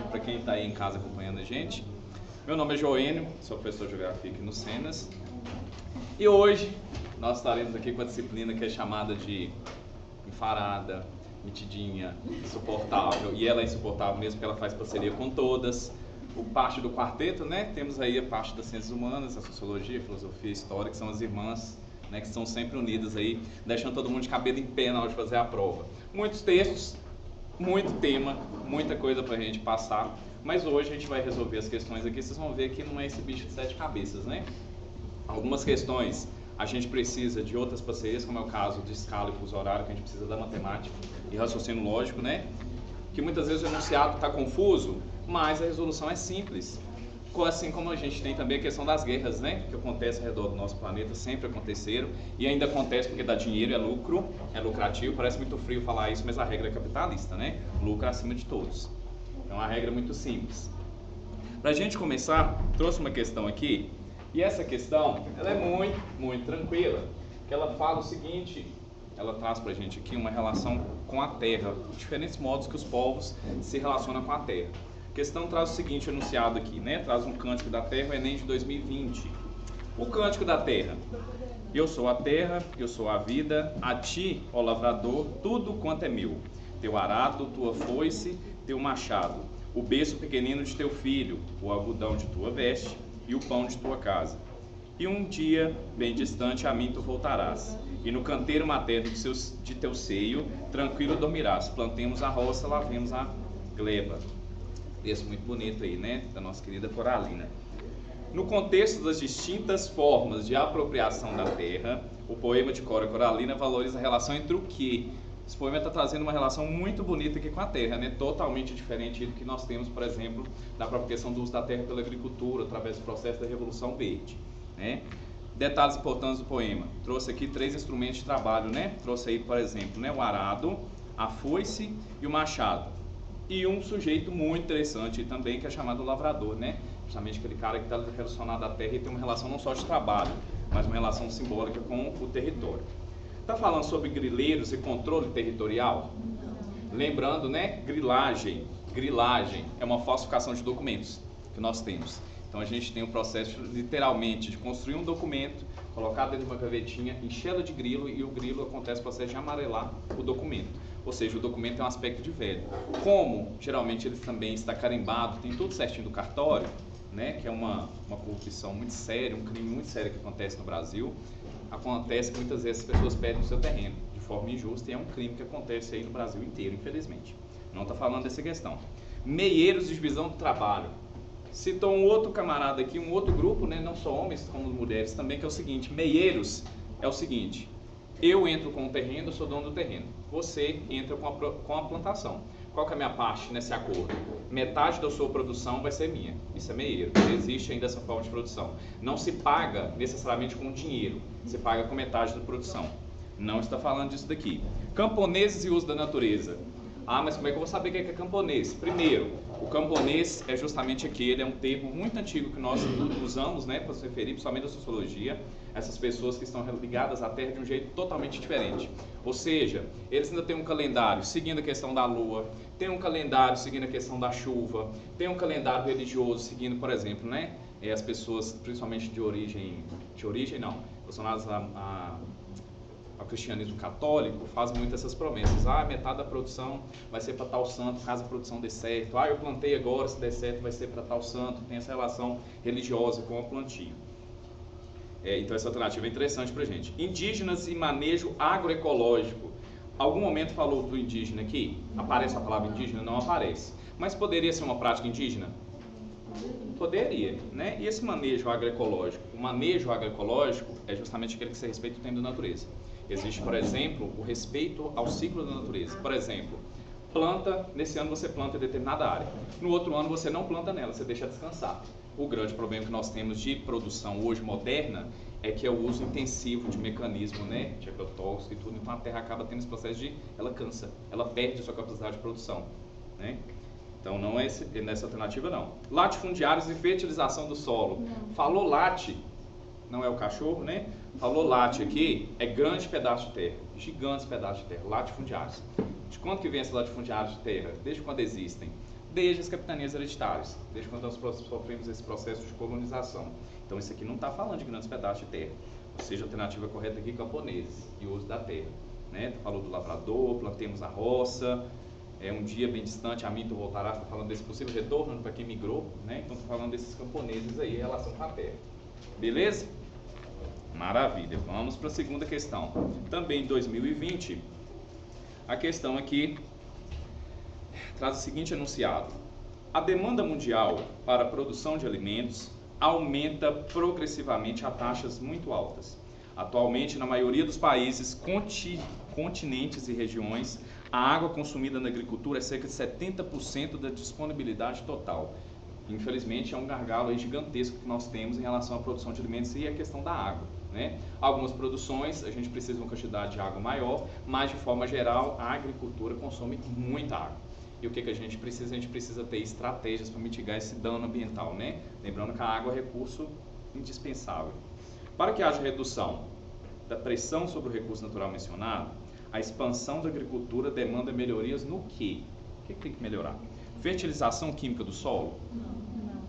para quem está aí em casa acompanhando a gente. Meu nome é Joênio, sou professor de Geografia aqui no Senas. E hoje nós estaremos aqui com a disciplina que é chamada de enfarada, metidinha, insuportável. E ela é insuportável mesmo porque ela faz parceria com todas. O parte do quarteto, né? Temos aí a parte das ciências humanas, a sociologia, a filosofia, a história, que são as irmãs, né, que estão sempre unidas aí, deixando todo mundo de cabelo em pé na hora de fazer a prova. Muitos textos, muito tema, muita coisa pra gente passar, mas hoje a gente vai resolver as questões aqui. Vocês vão ver que não é esse bicho de 7 cabeças, né? Algumas questões a gente precisa de outras parcerias, como é o caso de escala e fuso horário, que a gente precisa da matemática e raciocínio lógico, né? Que muitas vezes o enunciado está confuso, mas a resolução é simples. Assim como a gente tem também a questão das guerras, né? Que acontece ao redor do nosso planeta, sempre aconteceram, e ainda acontece porque dá dinheiro, é lucro, é lucrativo. Parece muito frio falar isso, mas a regra é capitalista, né? Lucro acima de todos. Então a regra é muito simples. Para a gente começar, trouxe uma questão aqui, e essa questão, ela é muito tranquila, que ela fala o seguinte, ela traz para a gente aqui uma relação com a Terra, diferentes modos que os povos se relacionam com a Terra. A questão traz o seguinte enunciado aqui, né? Traz um cântico da Terra, o Enem de 2020. O cântico da Terra: eu sou a terra, eu sou a vida, a ti, ó lavrador, tudo quanto é meu. Teu arado, tua foice, teu machado, o berço pequenino de teu filho, o algodão de tua veste e o pão de tua casa. E um dia, bem distante, a mim tu voltarás, e no canteiro materno de teu seio, tranquilo dormirás. Plantemos a roça, lavemos a gleba. Texto muito bonito aí, né? Da nossa querida Coralina. No contexto das distintas formas de apropriação da terra, o poema de Cora Coralina valoriza a relação entre o que? Esse poema está trazendo uma relação muito bonita aqui com a terra, né? Totalmente diferente do que nós temos, por exemplo, da própria questão do uso da terra pela agricultura, através do processo da Revolução Verde, né? Detalhes importantes do poema. Trouxe aqui 3 instrumentos de trabalho, né? Trouxe aí, por exemplo, né, o arado, a foice e o machado. E um sujeito muito interessante também, que é chamado lavrador, né? Justamente aquele cara que está relacionado à terra e tem uma relação não só de trabalho, mas uma relação simbólica com o território. Está falando sobre grileiros e controle territorial? Lembrando, né? Grilagem é uma falsificação de documentos que nós temos. Então a gente tem o processo literalmente de construir um documento, colocar dentro de uma gavetinha, enchê-lo de grilo, e o grilo acontece o processo de amarelar o documento. Ou seja, o documento tem um aspecto de velho. Como geralmente ele também está carimbado, tem tudo certinho do cartório, né, que é uma corrupção muito séria, um crime muito sério que acontece no Brasil. Acontece que muitas vezes as pessoas perdem o seu terreno de forma injusta, e é um crime que acontece aí no Brasil inteiro, infelizmente. Não está falando dessa questão. Meieiros de divisão do trabalho. Citou um outro camarada aqui, um outro grupo, né, não só homens como mulheres também, que é o seguinte: meieiros é o seguinte: eu entro com o terreno, eu sou dono do terreno. Você entra com a plantação. Qual que é a minha parte nesse acordo? Metade da sua produção vai ser minha. Isso é meieiro. Existe ainda essa forma de produção. Não se paga necessariamente com dinheiro. Se paga com metade da produção. Não está falando disso daqui. Camponeses e uso da natureza. Ah, mas como é que eu vou saber o que é camponês? Primeiro, o camponês é justamente aquele, é um termo muito antigo que nós usamos, né, para se referir, principalmente da sociologia, essas pessoas que estão ligadas à terra de um jeito totalmente diferente. Ou seja, eles ainda têm um calendário seguindo a questão da lua, tem um calendário seguindo a questão da chuva, tem um calendário religioso seguindo, por exemplo, né, as pessoas, principalmente de origem não, relacionadas ao cristianismo católico, faz muito essas promessas. Ah, metade da produção vai ser para tal santo, caso a produção dê certo. Ah, eu plantei agora, se der certo vai ser para tal santo. Tem essa relação religiosa com o plantio. Então essa alternativa é interessante para a gente. Indígenas e manejo agroecológico. Algum momento falou do indígena aqui? Aparece a palavra indígena? Não aparece. Mas poderia ser uma prática indígena? Poderia, né? E esse manejo agroecológico? O manejo agroecológico é justamente aquele que se respeita o tempo da natureza. Existe, por exemplo, o respeito ao ciclo da natureza. Por exemplo, planta, nesse ano você planta em determinada área. No outro ano você não planta nela, você deixa descansar. O grande problema que nós temos de produção hoje moderna é que é o uso intensivo de mecanismo, né, de agrotóxico e tudo. Então a terra acaba tendo esse processo de, ela cansa, ela perde a sua capacidade de produção, né? Então não é nessa alternativa não. Latifundiários e fertilização do solo. Não. Falou late, não é o cachorro, né? Falou late aqui, é grande pedaço de terra, gigantes pedaços de terra, latifundiários. De quanto que vem esses latifundiários de terra? Desde quando existem? desde as capitanias hereditárias, desde quando nós sofremos esse processo de colonização. Então isso aqui não está falando de grandes pedaços de terra, ou seja, a alternativa correta aqui, camponeses e uso da terra. Né? Falou do lavrador, plantemos a roça, um dia bem distante, a Minto voltará, está falando desse possível retorno para quem migrou, né? Então está falando desses camponeses aí em relação com a terra. Beleza? Maravilha. Vamos para a segunda questão. Também em 2020, a questão aqui traz o seguinte enunciado: a demanda mundial para a produção de alimentos aumenta progressivamente a taxas muito altas. Atualmente, na maioria dos países, continentes e regiões, a água consumida na agricultura é cerca de 70% da disponibilidade total. Infelizmente, é um gargalo aí gigantesco que nós temos em relação à produção de alimentos e a questão da água. Né? Algumas produções, a gente precisa de uma quantidade de água maior, mas de forma geral, a agricultura consome muita água. E o que a gente precisa? A gente precisa ter estratégias para mitigar esse dano ambiental, né? Lembrando que a água é recurso indispensável. Para que haja redução da pressão sobre o recurso natural mencionado, a expansão da agricultura demanda melhorias no quê? O que tem que melhorar? Fertilização química do solo? Não.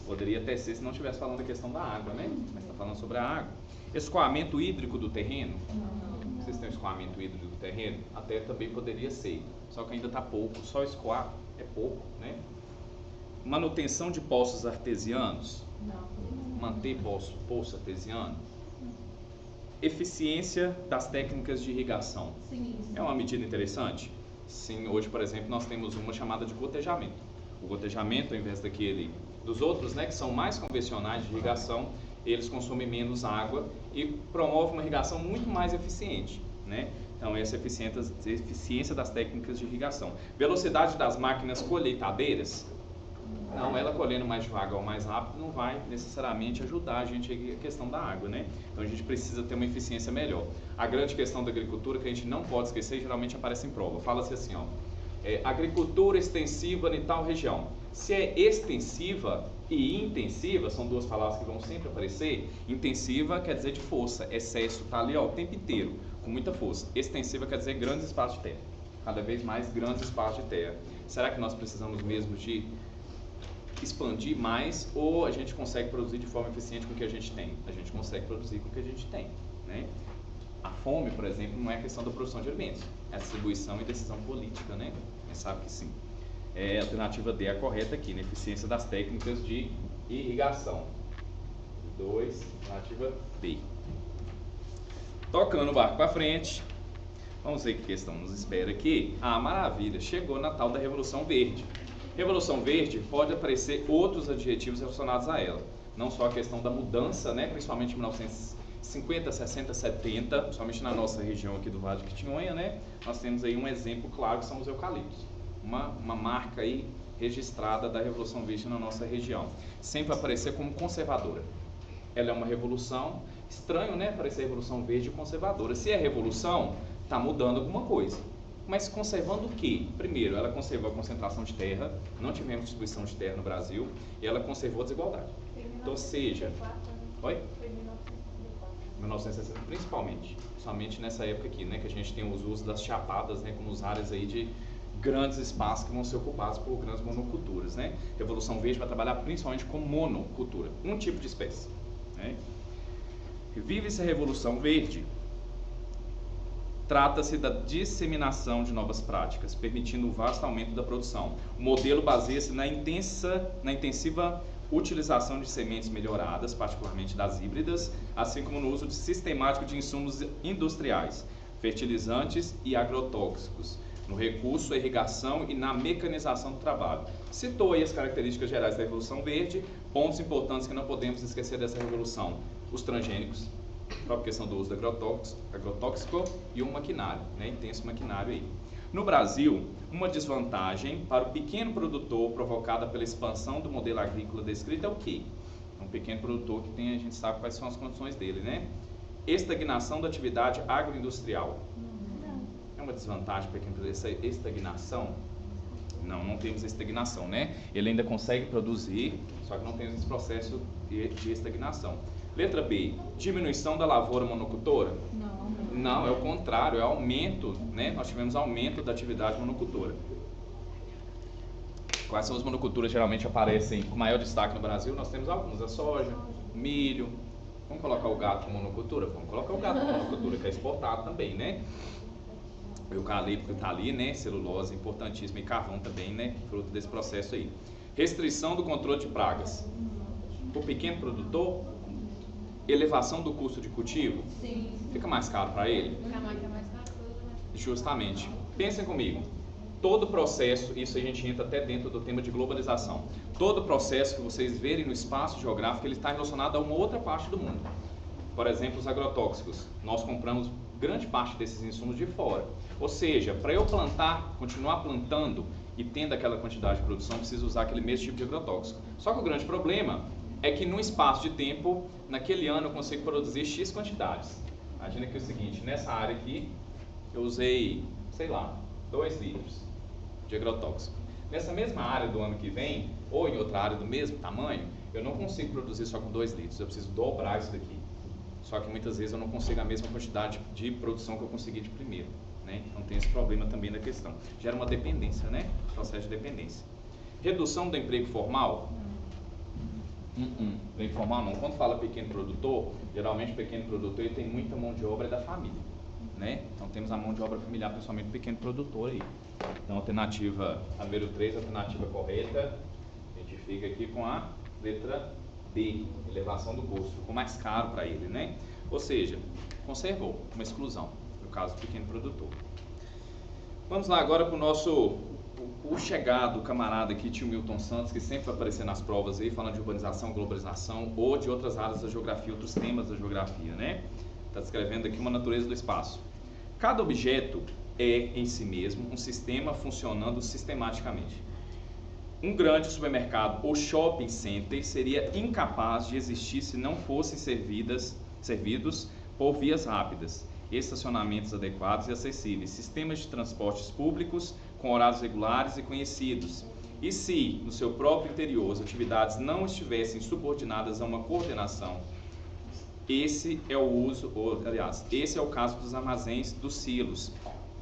Poderia até ser se não estivesse falando da questão da água, né? Mas está falando sobre a água. Escoamento hídrico do terreno? Não. Vocês têm escoamento hídrico do terreno? Até também poderia ser, só que ainda está pouco. Só escoar é pouco, né? Manutenção de poços artesianos? Não. Manter poço artesiano? Eficiência das técnicas de irrigação? Sim. É uma medida interessante? Sim, hoje, por exemplo, nós temos uma chamada de gotejamento. O gotejamento, ao invés dos outros, né, que são mais convencionais de irrigação, eles consomem menos água e promovem uma irrigação muito mais eficiente, né? Então, essa eficiência das técnicas de irrigação. Velocidade das máquinas colheitadeiras? Não, ela colhendo mais devagar ou mais rápido não vai necessariamente ajudar a gente a questão da água, né? Então a gente precisa ter uma eficiência melhor. A grande questão da agricultura que a gente não pode esquecer, geralmente aparece em prova. Fala-se assim, ó, agricultura extensiva em tal região. Se é extensiva e intensiva, são duas palavras que vão sempre aparecer. Intensiva quer dizer de força, excesso, tá ali ó, o tempo inteiro, com muita força. Extensiva quer dizer grandes espaços de terra, cada vez mais grandes espaços de terra. Será que nós precisamos mesmo de expandir mais ou a gente consegue produzir de forma eficiente com o que a gente tem? A gente consegue produzir com o que a gente tem, né? A fome, por exemplo, não é questão da produção de alimentos, é a distribuição e decisão política, né? A gente sabe que sim. A alternativa D é a correta aqui, né? Eficiência das técnicas de irrigação. 2, alternativa D. Tocando o barco para frente, vamos ver que questão nos espera aqui. Ah, maravilha, chegou na tal da Revolução Verde. Revolução Verde pode aparecer outros adjetivos relacionados a ela. Não só a questão da mudança, né, principalmente em 1950, 60, 70, principalmente na nossa região aqui do Vale do Quitinhonha, né, nós temos aí um exemplo claro que são os eucaliptos. Uma marca aí registrada da Revolução Verde na nossa região. Sempre aparecer como conservadora. Ela é uma revolução, estranho, né, aparecer Revolução Verde conservadora. Se é revolução, está mudando alguma coisa. Mas conservando o quê? Primeiro, ela conservou a concentração de terra, não tivemos distribuição de terra no Brasil, e ela conservou a desigualdade. Então, seja... Oi? Foi 1964. 1960, principalmente. Somente nessa época aqui, né, que a gente tem os usos das chapadas, né, como as áreas aí de grandes espaços que vão ser ocupados por grandes monoculturas, né? Revolução Verde vai trabalhar principalmente com monocultura, um tipo de espécie, né? Vive-se a Revolução Verde. Trata-se da disseminação de novas práticas, permitindo um vasto aumento da produção. O modelo baseia-se na intensiva utilização de sementes melhoradas, particularmente das híbridas, assim como no uso sistemático de insumos industriais, fertilizantes e agrotóxicos, no recurso à irrigação e na mecanização do trabalho. Citou aí as características gerais da Revolução Verde, pontos importantes que não podemos esquecer dessa revolução: os transgênicos, a própria questão do uso do agrotóxico e um maquinário, né, intenso maquinário aí. No Brasil, uma desvantagem para o pequeno produtor provocada pela expansão do modelo agrícola descrito é o quê? Um pequeno produtor que tem, a gente sabe quais são as condições dele, né? Estagnação da atividade agroindustrial. É uma desvantagem para quem produz essa estagnação? Não temos estagnação, né? Ele ainda consegue produzir, só que não temos esse processo de estagnação. Letra B, diminuição da lavoura monocultora? Não, é o contrário, é aumento, né? Nós tivemos aumento da atividade monocultora. Quais são as monoculturas que geralmente aparecem com maior destaque no Brasil? Nós temos algumas, a soja, o milho. Vamos colocar o gado como monocultura? Vamos colocar o gado como monocultura, que é exportado também, né? O eucalipto está ali, né? Celulose importantíssima e carvão também, né? Fruto desse processo aí. Restrição do controle de pragas. O pequeno produtor, elevação do custo de cultivo, Sim. fica mais caro para ele? Fica mais caro. Justamente. Pensem comigo. Todo processo, isso a gente entra até dentro do tema de globalização. Todo processo que vocês verem no espaço geográfico, ele está relacionado a uma outra parte do mundo. Por exemplo, os agrotóxicos. Nós compramos grande parte desses insumos de fora. Ou seja, para eu plantar, continuar plantando e tendo aquela quantidade de produção, preciso usar aquele mesmo tipo de agrotóxico. Só que o grande problema é que num espaço de tempo, naquele ano eu consigo produzir X quantidades. Imagina que é o seguinte, nessa área aqui, eu usei, sei lá, 2 litros de agrotóxico. Nessa mesma área do ano que vem, ou em outra área do mesmo tamanho, eu não consigo produzir só com 2 litros, eu preciso dobrar isso daqui. Só que muitas vezes eu não consigo a mesma quantidade de produção que eu consegui de primeiro, né? Então tem esse problema também da questão. Gera uma dependência, né? Processo de dependência. Redução do emprego formal? Emprego formal não. Quando fala pequeno produtor, geralmente o pequeno produtor ele tem muita mão de obra da família, né? Então temos a mão de obra familiar, principalmente o pequeno produtor aí. Então alternativa, a número 3, alternativa correta, a gente fica aqui com a letra D, elevação do custo, ficou mais caro para ele, né? Ou seja, conservou, uma exclusão, no caso do pequeno produtor. Vamos lá agora para o nosso, o chegado camarada aqui, tio Milton Santos, que sempre vai aparecer nas provas aí, falando de urbanização, globalização, ou de outras áreas da geografia, outros temas da geografia, né? Está descrevendo aqui uma natureza do espaço. Cada objeto é, em si mesmo, um sistema funcionando sistematicamente. Um grande supermercado ou shopping center seria incapaz de existir se não fossem servidos por vias rápidas, estacionamentos adequados e acessíveis, sistemas de transportes públicos com horários regulares e conhecidos. E se, no seu próprio interior, as atividades não estivessem subordinadas a uma coordenação, esse é o caso dos armazéns, dos silos.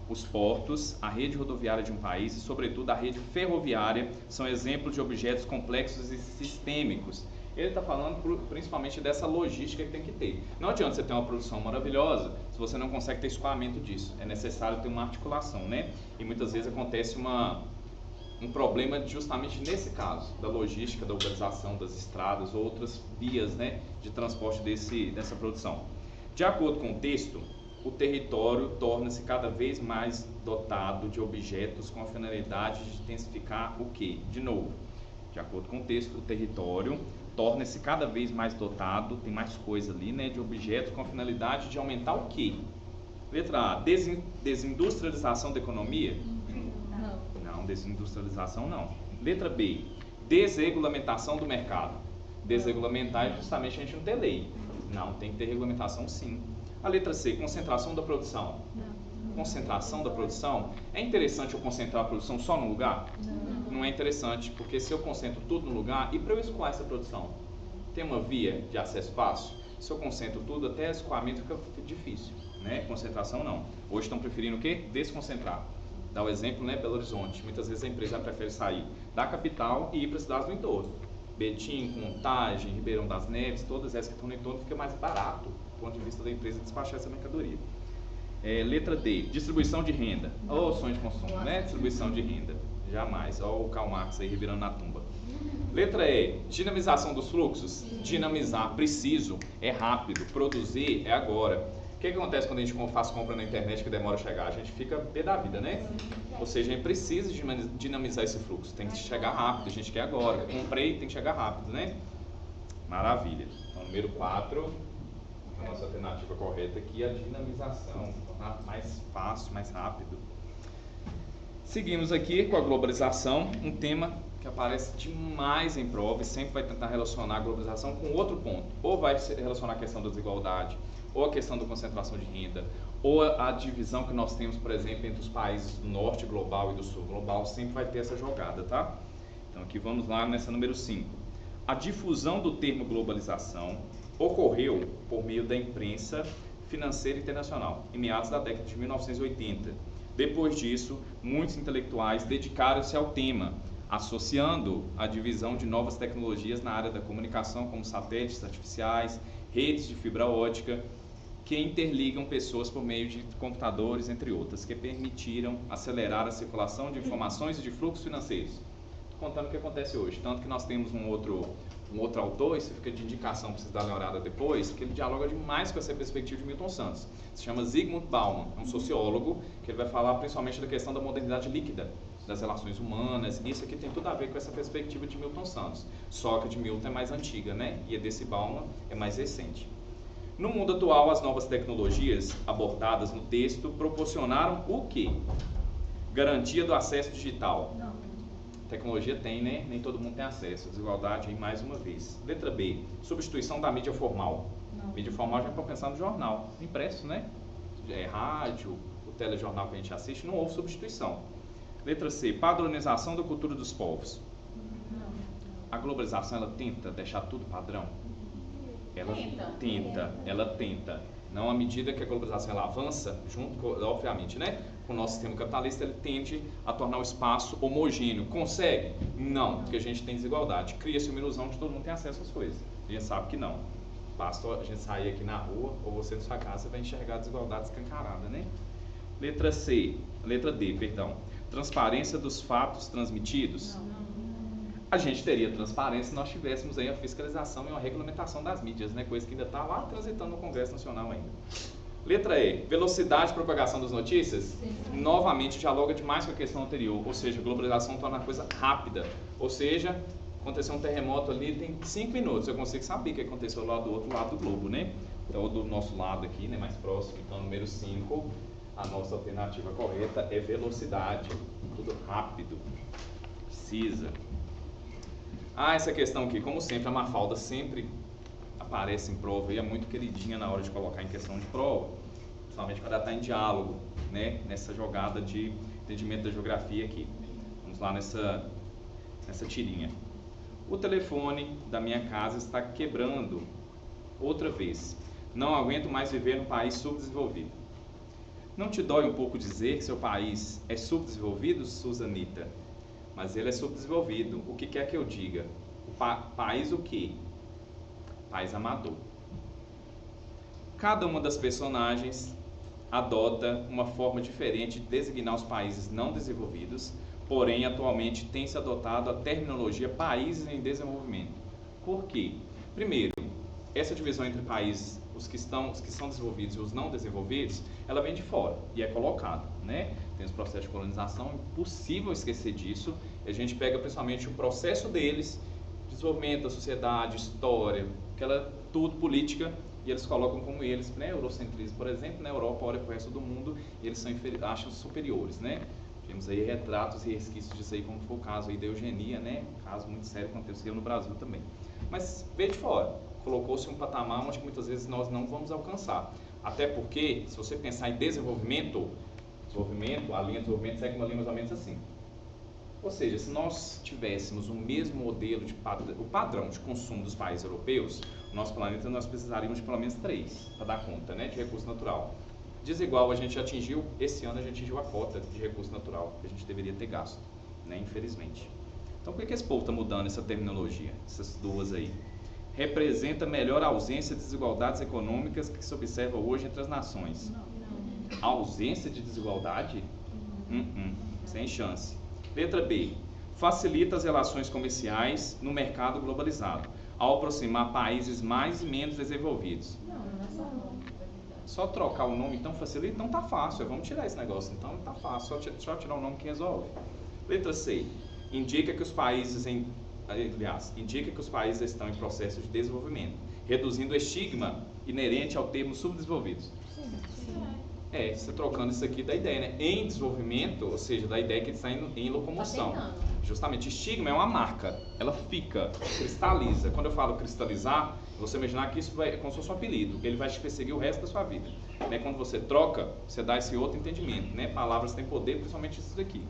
Os portos, a rede rodoviária de um país e, sobretudo, a rede ferroviária são exemplos de objetos complexos e sistêmicos. Ele está falando principalmente dessa logística que tem que ter. Não adianta você ter uma produção maravilhosa se você não consegue ter escoamento disso. É necessário ter uma articulação, né? E muitas vezes acontece um problema justamente nesse caso, da logística, da urbanização, das estradas, outras vias, né, de transporte dessa produção. De acordo com o texto, o território torna-se cada vez mais dotado de objetos com a finalidade de intensificar o quê? De novo, de acordo com o texto, o território torna-se cada vez mais dotado, tem mais coisa ali, né, de objetos com a finalidade de aumentar o quê? Letra A, desindustrialização da economia? Não, desindustrialização não. Letra B, desregulamentação do mercado. Desregulamentar é justamente a gente não ter lei. Não, tem que ter regulamentação sim. A letra C, concentração da produção. Concentração da produção. É interessante eu concentrar a produção só num lugar? Não é interessante, porque se eu concentro tudo no lugar, e para eu escoar essa produção? Tem uma via de acesso fácil? Se eu concentro tudo, até escoamento fica difícil, né? Concentração não. Hoje estão preferindo o quê? Desconcentrar. Dá o exemplo, né? Belo Horizonte. Muitas vezes a empresa prefere sair da capital e ir para cidades do entorno. Betim, Contagem, Ribeirão das Neves, todas essas que estão no entorno, fica mais barato do ponto de vista da empresa despachar essa mercadoria. Letra D, distribuição de renda. Ou sonho de consumo, né? Distribuição de renda. Jamais. Olha o Karl Marx aí revirando na tumba. Letra E, dinamização dos fluxos. Dinamizar, preciso, é rápido. Produzir é agora. O que acontece quando a gente faz compra na internet que demora a chegar? A gente fica pé da vida, né? Ou seja, a gente precisa dinamizar esse fluxo. Tem que chegar rápido, a gente quer agora. Comprei, tem que chegar rápido, né? Maravilha. Então, número 4, a nossa alternativa correta aqui é a dinamização. Tornar mais fácil, mais rápido. Seguimos aqui com a globalização, um tema que aparece demais em prova e sempre vai tentar relacionar a globalização com outro ponto. Ou vai relacionar a questão da desigualdade, ou a questão da concentração de renda, ou a divisão que nós temos, por exemplo, entre os países do norte global e do sul global, sempre vai ter essa jogada, tá? Então aqui vamos lá nessa número 5. A difusão do termo globalização ocorreu por meio da imprensa financeira internacional, em meados da década de 1980. Depois disso, muitos intelectuais dedicaram-se ao tema, associando a divisão de novas tecnologias na área da comunicação, como satélites artificiais, redes de fibra ótica, que interligam pessoas por meio de computadores, entre outras, que permitiram acelerar a circulação de informações e de fluxos financeiros. Estou contando o que acontece hoje, tanto que nós temos um outro autor, isso fica de indicação para vocês darem uma olhada depois, que ele dialoga demais com essa perspectiva de Milton Santos. Se chama Zygmunt Bauman, é um sociólogo, que ele vai falar principalmente da questão da modernidade líquida, das relações humanas. Isso aqui tem tudo a ver com essa perspectiva de Milton Santos, só que a de Milton é mais antiga, né? E a desse Bauman é mais recente. No mundo atual, as novas tecnologias abordadas no texto proporcionaram o quê? Garantia do acesso digital. Não. Tecnologia tem, né? Nem todo mundo tem acesso. Desigualdade aí mais uma vez. Letra B. Substituição da mídia formal. Não. Mídia formal já está pensando no jornal, impresso, né? Rádio, o telejornal que a gente assiste, não houve substituição. Letra C. Padronização da cultura dos povos. Não. A globalização, ela tenta deixar tudo padrão? Ela tenta. Não à medida que a globalização ela avança, junto com, obviamente, né? Com o nosso sistema capitalista, ele tende a tornar o espaço homogêneo. Consegue? Não, porque a gente tem desigualdade. Cria-se uma ilusão de que todo mundo tem acesso às coisas. A gente sabe que não. Basta a gente sair aqui na rua, ou você na sua casa, você vai enxergar a desigualdade escancarada, né? Letra D, perdão. Transparência dos fatos transmitidos. Não. A gente teria transparência se nós tivéssemos aí a fiscalização e uma regulamentação das mídias, né? Coisa que ainda está lá transitando no Congresso Nacional ainda. Letra E, velocidade de propagação das notícias. Sim. Novamente dialoga demais com a questão anterior, ou seja, a globalização torna a coisa rápida. Ou seja, aconteceu um terremoto ali, tem 5 minutos, eu consigo saber o que aconteceu lá do outro lado do globo, né? Então, do nosso lado aqui, né, mais próximo, então, número 5, a nossa alternativa correta é velocidade, tudo rápido, precisa. Essa questão aqui, como sempre, a Mafalda sempre aparece em prova e é muito queridinha na hora de colocar em questão de prova, principalmente quando ela está em diálogo, né, nessa jogada de entendimento da geografia aqui. Vamos lá nessa tirinha. O telefone da minha casa está quebrando outra vez. Não aguento mais viver num país subdesenvolvido. Não te dói um pouco dizer que seu país é subdesenvolvido, Suzanita? Mas ele é subdesenvolvido. O que quer que eu diga? O país o quê? País amador. Cada uma das personagens adota uma forma diferente de designar os países não desenvolvidos, porém, atualmente tem-se adotado a terminologia países em desenvolvimento. Por quê? Primeiro, essa divisão entre países, os que são desenvolvidos e os não desenvolvidos, ela vem de fora e é colocada, né? Tem os processos de colonização, impossível esquecer disso. A gente pega principalmente o processo deles, desenvolvimento da sociedade, história, tudo política, e eles colocam como eles, né? Eurocentrismo, por exemplo, na Europa olha para o resto do mundo e eles acham superiores, né? Temos aí retratos e resquícios disso aí, como foi o caso aí da eugenia, né? Um caso muito sério que aconteceu no Brasil também. Mas veio de fora, colocou-se um patamar onde muitas vezes nós não vamos alcançar. Até porque, se você pensar em desenvolvimento, a linha de desenvolvimento segue uma linha mais ou menos assim. Ou seja, se nós tivéssemos o mesmo modelo o padrão de consumo dos países europeus, o nosso planeta nós precisaríamos de pelo menos 3 para dar conta, né, de recurso natural. Desigual, esse ano a gente atingiu a cota de recurso natural que a gente deveria ter gasto, né, infelizmente. Então, por que esse povo está mudando essa terminologia, essas duas aí? Representa melhor a ausência de desigualdades econômicas que se observa hoje entre as nações. Não. A ausência de desigualdade? Sem chance. Letra B. Facilita as relações comerciais no mercado globalizado, ao aproximar países mais e menos desenvolvidos. Não é só não. Só trocar o nome então facilita? Então tá fácil, vamos tirar esse negócio, então tá fácil, só tirar o nome que resolve. Letra C. Indica que os países estão em processo de desenvolvimento, reduzindo o estigma inerente ao termo subdesenvolvidos. Sim. Você trocando isso aqui da ideia, né? Em desenvolvimento, ou seja, da ideia que ele está em locomoção. Justamente, estigma é uma marca, ela fica, cristaliza. Quando eu falo cristalizar, você imaginar que isso é como se fosse um apelido, ele vai te perseguir o resto da sua vida. Né? Quando você troca, você dá esse outro entendimento, né? Palavras têm poder, principalmente isso daqui.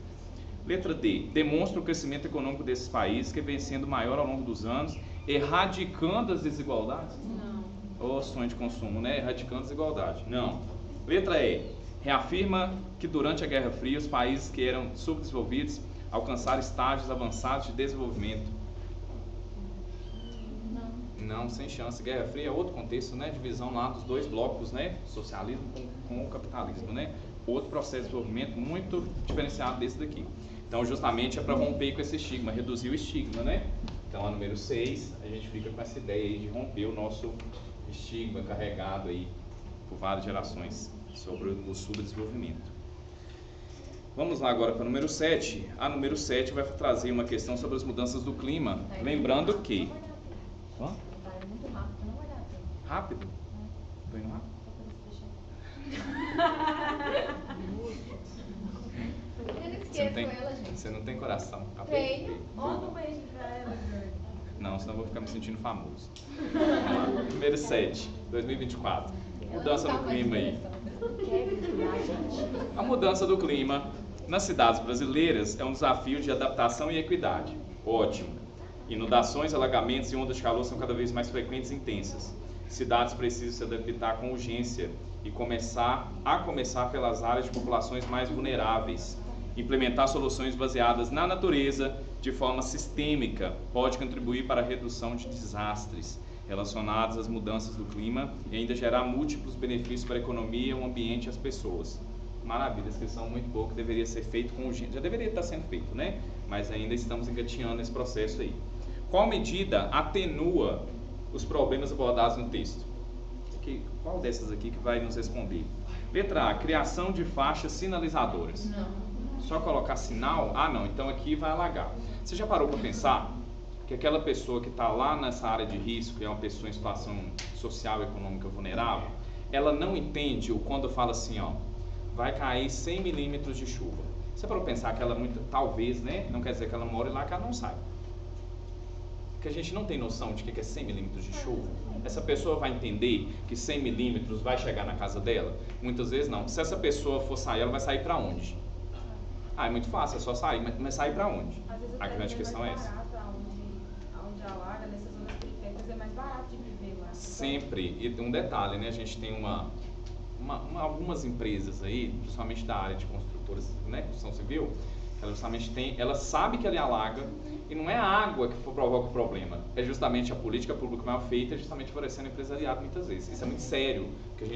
Letra D. Demonstra o crescimento econômico desses países, que vem sendo maior ao longo dos anos, erradicando as desigualdades. Ou sonho de consumo, né? Erradicando a desigualdade. Não. Letra E. Reafirma que durante a Guerra Fria os países que eram subdesenvolvidos alcançar estágios avançados de desenvolvimento. Não, sem chance. Guerra Fria é outro contexto, né? Divisão lá dos dois blocos, né? Socialismo com o capitalismo, né? Outro processo de desenvolvimento muito diferenciado desse daqui. Então, justamente é para romper com esse estigma, reduzir o estigma, né? Então, a número 6, a gente fica com essa ideia aí de romper o nosso estigma carregado aí por várias gerações sobre o subdesenvolvimento. Vamos lá agora para o número 7. A número 7 vai trazer uma questão sobre as mudanças do clima. Lembrando que... Hã? Muito rápido, não vai dar tempo. Rápido? Tô indo rápido? Eu não esqueço ela, gente. Você não tem coração. Tenho. Manda um beijo pra ela, Jorge. Não, senão eu vou ficar me sentindo famoso. Vamos lá. Número 7, 2024. Mudança do clima aí. A mudança do clima nas cidades brasileiras é um desafio de adaptação e equidade. Ótimo. Inundações, alagamentos e ondas de calor são cada vez mais frequentes e intensas. Cidades precisam se adaptar com urgência e começar pelas áreas de populações mais vulneráveis. Implementar soluções baseadas na natureza de forma sistêmica pode contribuir para a redução de desastres relacionados às mudanças do clima e ainda gerar múltiplos benefícios para a economia, o ambiente e as pessoas. Maravilha, descrição muito boa, que deveria ser feito com urgência. Já deveria estar sendo feito, né? Mas ainda estamos engatinhando esse processo aí. Qual medida atenua os problemas abordados no texto? Qual dessas aqui que vai nos responder? Letra A, criação de faixas sinalizadoras. Não. Só colocar sinal? Ah, não, então aqui vai alagar. Você já parou para pensar que aquela pessoa que está lá nessa área de risco, é uma pessoa em situação social e econômica vulnerável, ela não entende o quando fala assim, ó, vai cair 100 milímetros de chuva. Você parou para pensar que ela, talvez, né, não quer dizer que ela mora lá, que ela não saiba. Que a gente não tem noção de que é 100 milímetros de chuva. Essa pessoa vai entender que 100 milímetros vai chegar na casa dela? Muitas vezes não. Se essa pessoa for sair, ela vai sair para onde? Ah, é muito fácil, é só sair, mas sair para onde? A grande questão é essa. Onde alaga, nessas zonas periféricas, é mais barato de viver lá. Sempre. E um detalhe, né? A gente tem algumas empresas aí, principalmente da área de construtoras, né? Construção civil, ela justamente ela sabe que ali alaga, e não é a água que provoca o problema, é justamente a política pública mal feita, justamente favorecendo o empresariado muitas vezes. Isso é muito sério, porque a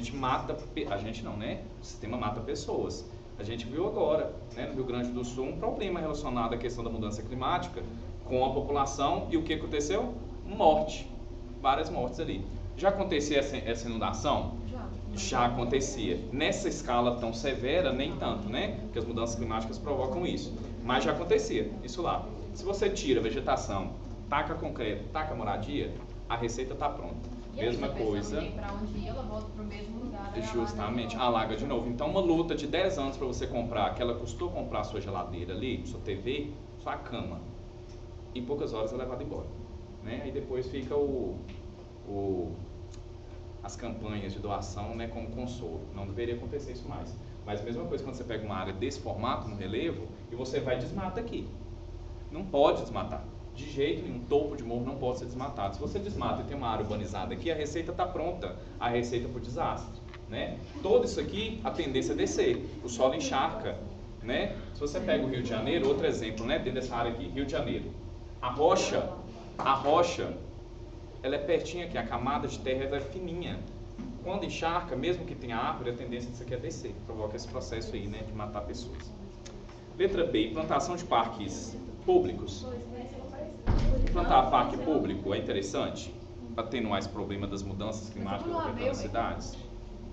gente não, né? O sistema mata pessoas. A gente viu agora, né, no Rio Grande do Sul, um problema relacionado à questão da mudança climática com a população, e o que aconteceu? Morte. Várias mortes ali. Já acontecia essa inundação? Já acontecia. Nessa escala tão severa, nem tanto, né? Porque as mudanças climáticas provocam isso. Mas já acontecia, isso lá. Se você tira a vegetação, taca concreto, taca moradia, a receita está pronta. E mesma aí, coisa. Para onde ir, ela volta para o mesmo lugar. Justamente, alaga de novo. Então, uma luta de 10 anos para você comprar, que ela custou comprar a sua geladeira ali, sua TV, sua cama, em poucas horas ela é levada embora. Né? Aí depois fica as campanhas de doação, né, como consolo. Não deveria acontecer isso mais. Mas a mesma coisa quando você pega uma área desse formato, no relevo, e você vai e desmata aqui. Não pode desmatar. De jeito nenhum, topo de morro não pode ser desmatado. Se você desmata e tem uma área urbanizada aqui, a receita está pronta. A receita para o desastre. Né? Todo isso aqui, a tendência é descer. O solo encharca. Né? Se você pega o Rio de Janeiro, outro exemplo, né, dentro dessa área aqui, Rio de Janeiro. A rocha, ela é pertinho aqui, a camada de terra ela é fininha. Quando encharca, mesmo que tenha árvore, a tendência disso aqui é descer. Provoca esse processo aí, né, de matar pessoas. Letra B, implantação de parques públicos. Implantar parque público é interessante para atenuar esse problema das mudanças climáticas afetando cidades?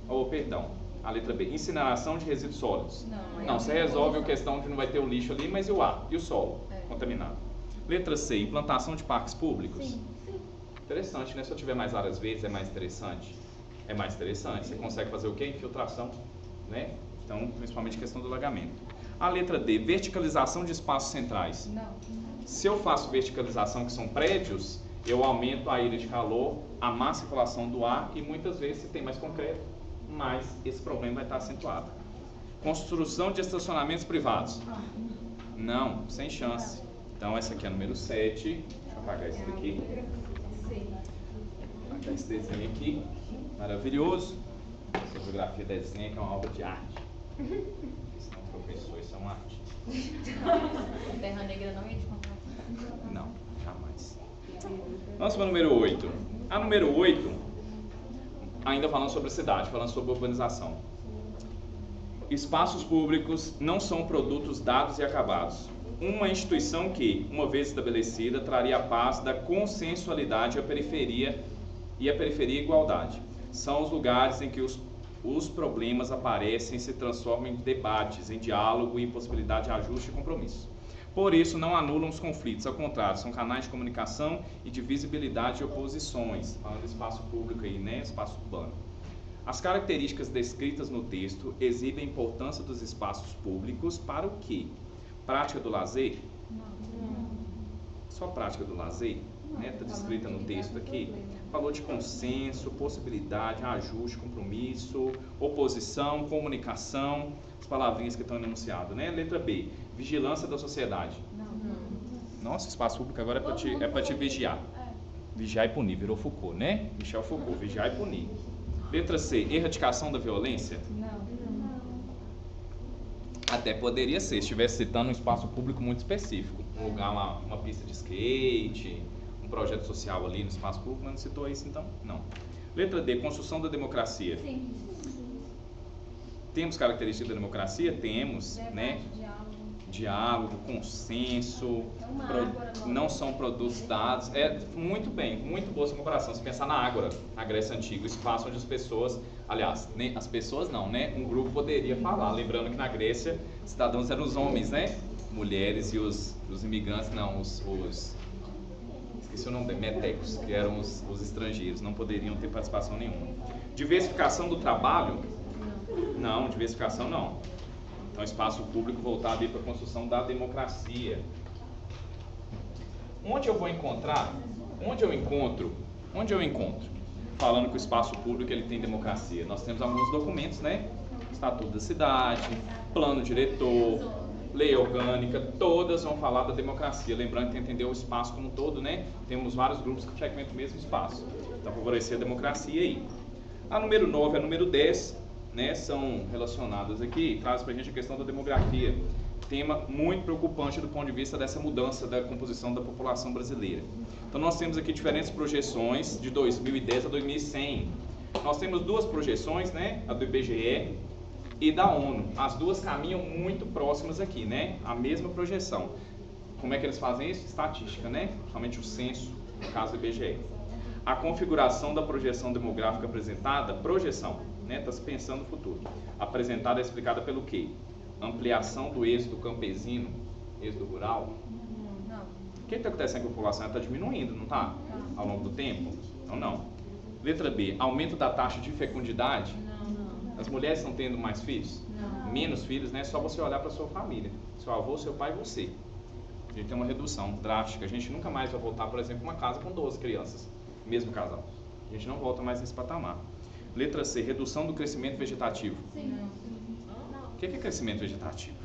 Ou, perdão, a letra B, incineração de resíduos sólidos. Não, você resolve a questão de não vai ter o lixo ali, mas e o ar? E o solo contaminado? Letra C, implantação de parques públicos. Sim. Interessante, né? Se eu tiver mais áreas verdes, é mais interessante. É mais interessante. Você consegue fazer o quê? Infiltração, né? Então, principalmente questão do alagamento. A letra D, verticalização de espaços centrais. Não. Se eu faço verticalização, que são prédios, eu aumento a ilha de calor, a má circulação do ar e muitas vezes, se tem mais concreto, mais esse problema vai estar acentuado. Construção de estacionamentos privados. Não, sem chance. Então, essa aqui é a número 7. Deixa eu apagar esse daqui. Apagar esse desenho aqui. Maravilhoso. Essa geografia desenha que é uma obra de arte. Isso não é um professor, isso é uma arte. Terra Negra não ia te contar. Não, jamais. Vamos para o número 8. A número 8, ainda falando sobre cidade, falando sobre urbanização. Espaços públicos não são produtos dados e acabados. Uma instituição que, uma vez estabelecida, traria a paz da consensualidade e a periferia e igualdade. São os lugares em que os problemas aparecem e se transformam em debates, em diálogo e em possibilidade de ajuste e compromisso. Por isso, não anulam os conflitos, ao contrário, são canais de comunicação e de visibilidade de oposições, falando de espaço público aí, né, espaço urbano. As características descritas no texto exibem a importância dos espaços públicos para o quê? Prática do lazer? Só prática do lazer? Está descrita no texto aqui. Falou de consenso, possibilidade, ajuste, compromisso, oposição, comunicação, as palavrinhas que estão enunciadas, né? Letra B, vigilância da sociedade. Nossa, espaço público agora é para te vigiar. Vigiar e punir, virou Foucault, né? Michel Foucault, vigiar e punir. Letra C, erradicação da violência? Até poderia ser, se estivesse citando um espaço público muito específico. Um lugar lá, uma pista de skate, um projeto social ali no espaço público, mas não citou isso então? Não. Letra D, construção da democracia. Sim. Temos características da democracia? Temos, né? Diálogo, consenso, não são produtos dados. Muito bem, muito boa essa comparação. Se pensar na Ágora, na Grécia Antiga, o espaço onde as pessoas, aliás, nem as pessoas não, né? Um grupo poderia falar, lembrando que na Grécia, cidadãos eram os homens, né? Mulheres e os imigrantes, não, esqueci o nome, metecos, que eram os estrangeiros, não poderiam ter participação nenhuma. Diversificação do trabalho? Não, diversificação não. Então, espaço público voltado para a construção da democracia. Onde eu vou encontrar? Onde eu encontro? Falando que o espaço público ele tem democracia. Nós temos alguns documentos, né? Estatuto da cidade, plano diretor, lei orgânica, todas vão falar da democracia. Lembrando que entender o espaço como um todo, né? Temos vários grupos que frequentam o mesmo espaço. Então, favorecer a democracia aí. A número 9 e a número 10, né, são relacionadas aqui, traz pra gente a questão da demografia. Tema muito preocupante do ponto de vista dessa mudança da composição da população brasileira. Então, nós temos aqui diferentes projeções de 2010 a 2100. Nós temos duas projeções, né? A do IBGE e da ONU. As duas caminham muito próximas aqui, né? A mesma projeção. Como é que eles fazem isso? Estatística, né? Somente o censo, no caso do IBGE. A configuração da projeção demográfica apresentada, projeção, né? Está se pensando no futuro. Apresentada é explicada pelo quê? Ampliação do êxodo campesino, êxodo rural. Não. O que está acontecendo com a população? Ela está diminuindo, não está? Ao longo do tempo? Então, não. Letra B, aumento da taxa de fecundidade. Não. As mulheres estão tendo mais filhos? Não. Menos filhos, né? É só você olhar para a sua família. Seu avô, seu pai e você. A gente tem uma redução drástica. A gente nunca mais vai voltar, por exemplo, uma casa com 12 crianças. Mesmo casal. A gente não volta mais nesse patamar. Letra C, redução do crescimento vegetativo. Sim. O que é crescimento vegetativo?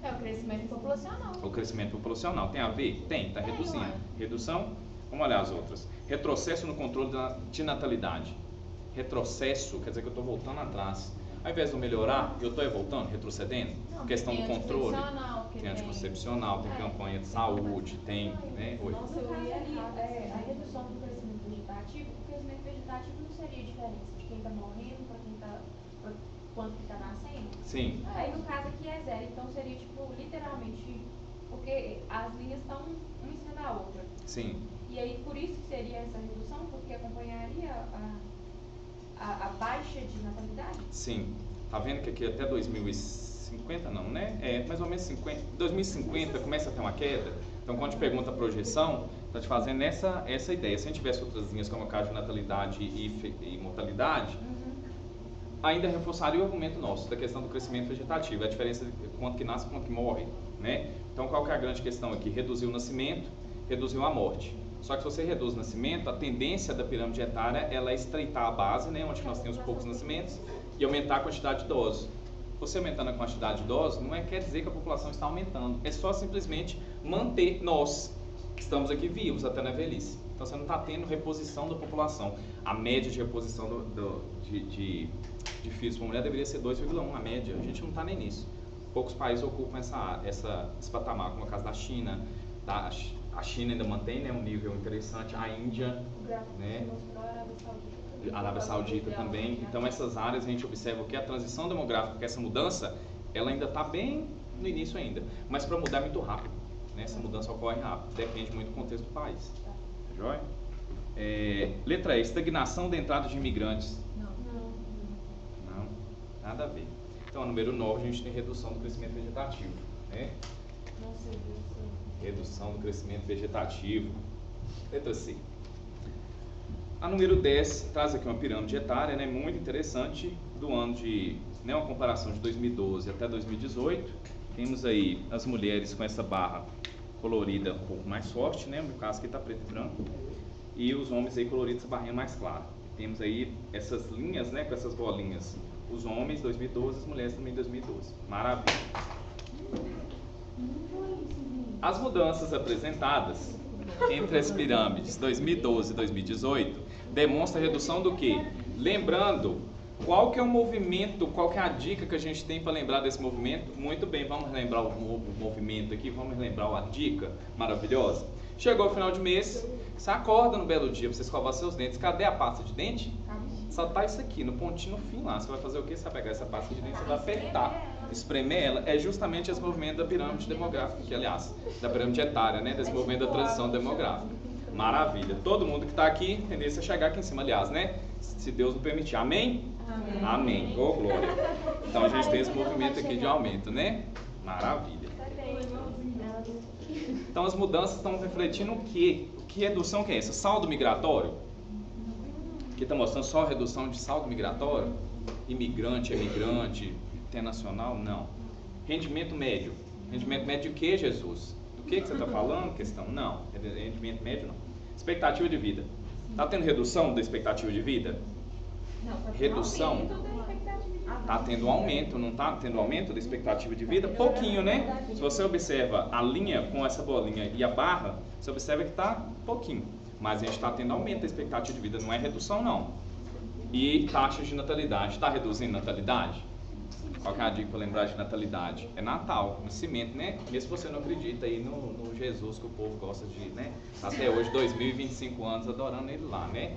É o crescimento populacional. O crescimento populacional. Tem a ver? Tem, está reduzindo. Ué. Redução? Vamos olhar as outras. Retrocesso no controle de natalidade. Retrocesso quer dizer que eu estou voltando atrás. Ao invés de eu melhorar, eu estou voltando, retrocedendo. Não, Questão do tem controle. anticoncepcional, que Tem anticoncepcional, tem campanha de saúde, tem. Né? Oi. Nossa, eu ia a redução do crescimento vegetativo, o crescimento vegetativo não seria diferença de quem está morrendo para quem está, quanto que está nascendo? Sim. Aí no caso aqui é zero, então seria tipo, literalmente, porque as linhas estão uma em cima da outra. Sim. E aí por isso que seria essa redução, porque acompanharia a baixa de natalidade? Sim. Tá vendo que aqui até 2050 não, né? É mais ou menos 50. 2050 começa a ter uma queda. Então quando a gente pergunta a projeção, está te fazendo essa ideia. Se a gente tivesse outras linhas como a caixa de natalidade e mortalidade, ainda reforçaria o argumento nosso da questão do crescimento vegetativo, a diferença de quanto que nasce e quanto que morre, né? Então qual que é a grande questão aqui? Reduzir o nascimento, reduziu a morte. Só que se você reduz o nascimento, a tendência da pirâmide etária ela é estreitar a base, né, onde nós temos poucos nascimentos, e aumentar a quantidade de idosos. Você aumentando a quantidade de idosos, não quer dizer que a população está aumentando, é só simplesmente manter nós, que estamos aqui vivos até na velhice. Então você não está tendo reposição da população. A média de reposição de filhos por mulher deveria ser 2,1, a média. A gente não está nem nisso. Poucos países ocupam esse patamar, como é o caso da China. A China ainda mantém, né, um nível interessante, a Índia, O gráfico né, que mostrou a Arábia Saudita. a Arábia Saudita também. Então essas áreas a gente observa que a transição demográfica, que essa mudança, ela ainda está bem no início ainda, mas para mudar é muito rápido, né? Essa mudança ocorre rápido, depende muito do contexto do país. Tá joia? Letra E, estagnação da entrada de imigrantes. Não, nada a ver. Então, a número 9, a gente tem redução do crescimento vegetativo, né? Nossa, Deus. Redução do crescimento vegetativo. Letra C. A número 10 traz aqui uma pirâmide etária, né, muito interessante, do ano de, né, uma comparação de 2012 até 2018. Temos aí as mulheres com essa barra colorida um pouco mais forte, né, no caso aqui está preto e branco, e os homens aí coloridos, essa barrinha mais clara. Temos aí essas linhas, né, com essas bolinhas, os homens 2012, as mulheres também 2012. Maravilha. As mudanças apresentadas entre as pirâmides 2012 e 2018 demonstram a redução do quê? Lembrando, qual que é o movimento, qual que é a dica que a gente tem para lembrar desse movimento? Muito bem, vamos lembrar o movimento aqui, vamos lembrar a dica maravilhosa. Chegou o final de mês, você acorda no belo dia para você escovar seus dentes. Cadê a pasta de dente? Só tá isso aqui, no pontinho no fim lá. Você vai fazer o quê? Você vai pegar essa pasta de dente, você vai apertar, espremer ela. É justamente esse movimento da pirâmide demográfica, que aliás, da pirâmide etária, né? Desse movimento da transição demográfica. Maravilha. Todo mundo que está aqui, tendência a chegar aqui em cima, aliás, né? Se Deus nos permitir. Amém? Amém. Amém. Oh, glória. Então a gente tem esse movimento aqui de aumento, né? Maravilha. Então as mudanças estão refletindo o quê? Que redução que é essa? Saldo migratório? Aqui está mostrando só a redução de saldo migratório? Imigrante, emigrante, internacional? Não. Rendimento médio. Rendimento médio de quê, Jesus? Do que você está falando? Questão? Não. Rendimento médio não. Expectativa de vida. Está tendo redução da expectativa de vida? Não, tá Redução. Está tendo aumento, não está tendo aumento da expectativa de vida? Pouquinho, né? Se você observa a linha com essa bolinha e a barra, você observa que está pouquinho. Mas a gente está tendo aumento da expectativa de vida, não é redução não. E taxas de natalidade, está reduzindo natalidade? Qual que é a dica para lembrar de natalidade? É Natal, nascimento, né? Mesmo se você não acredita aí no Jesus que o povo gosta de, né? Até hoje, 2025 anos adorando ele lá, né?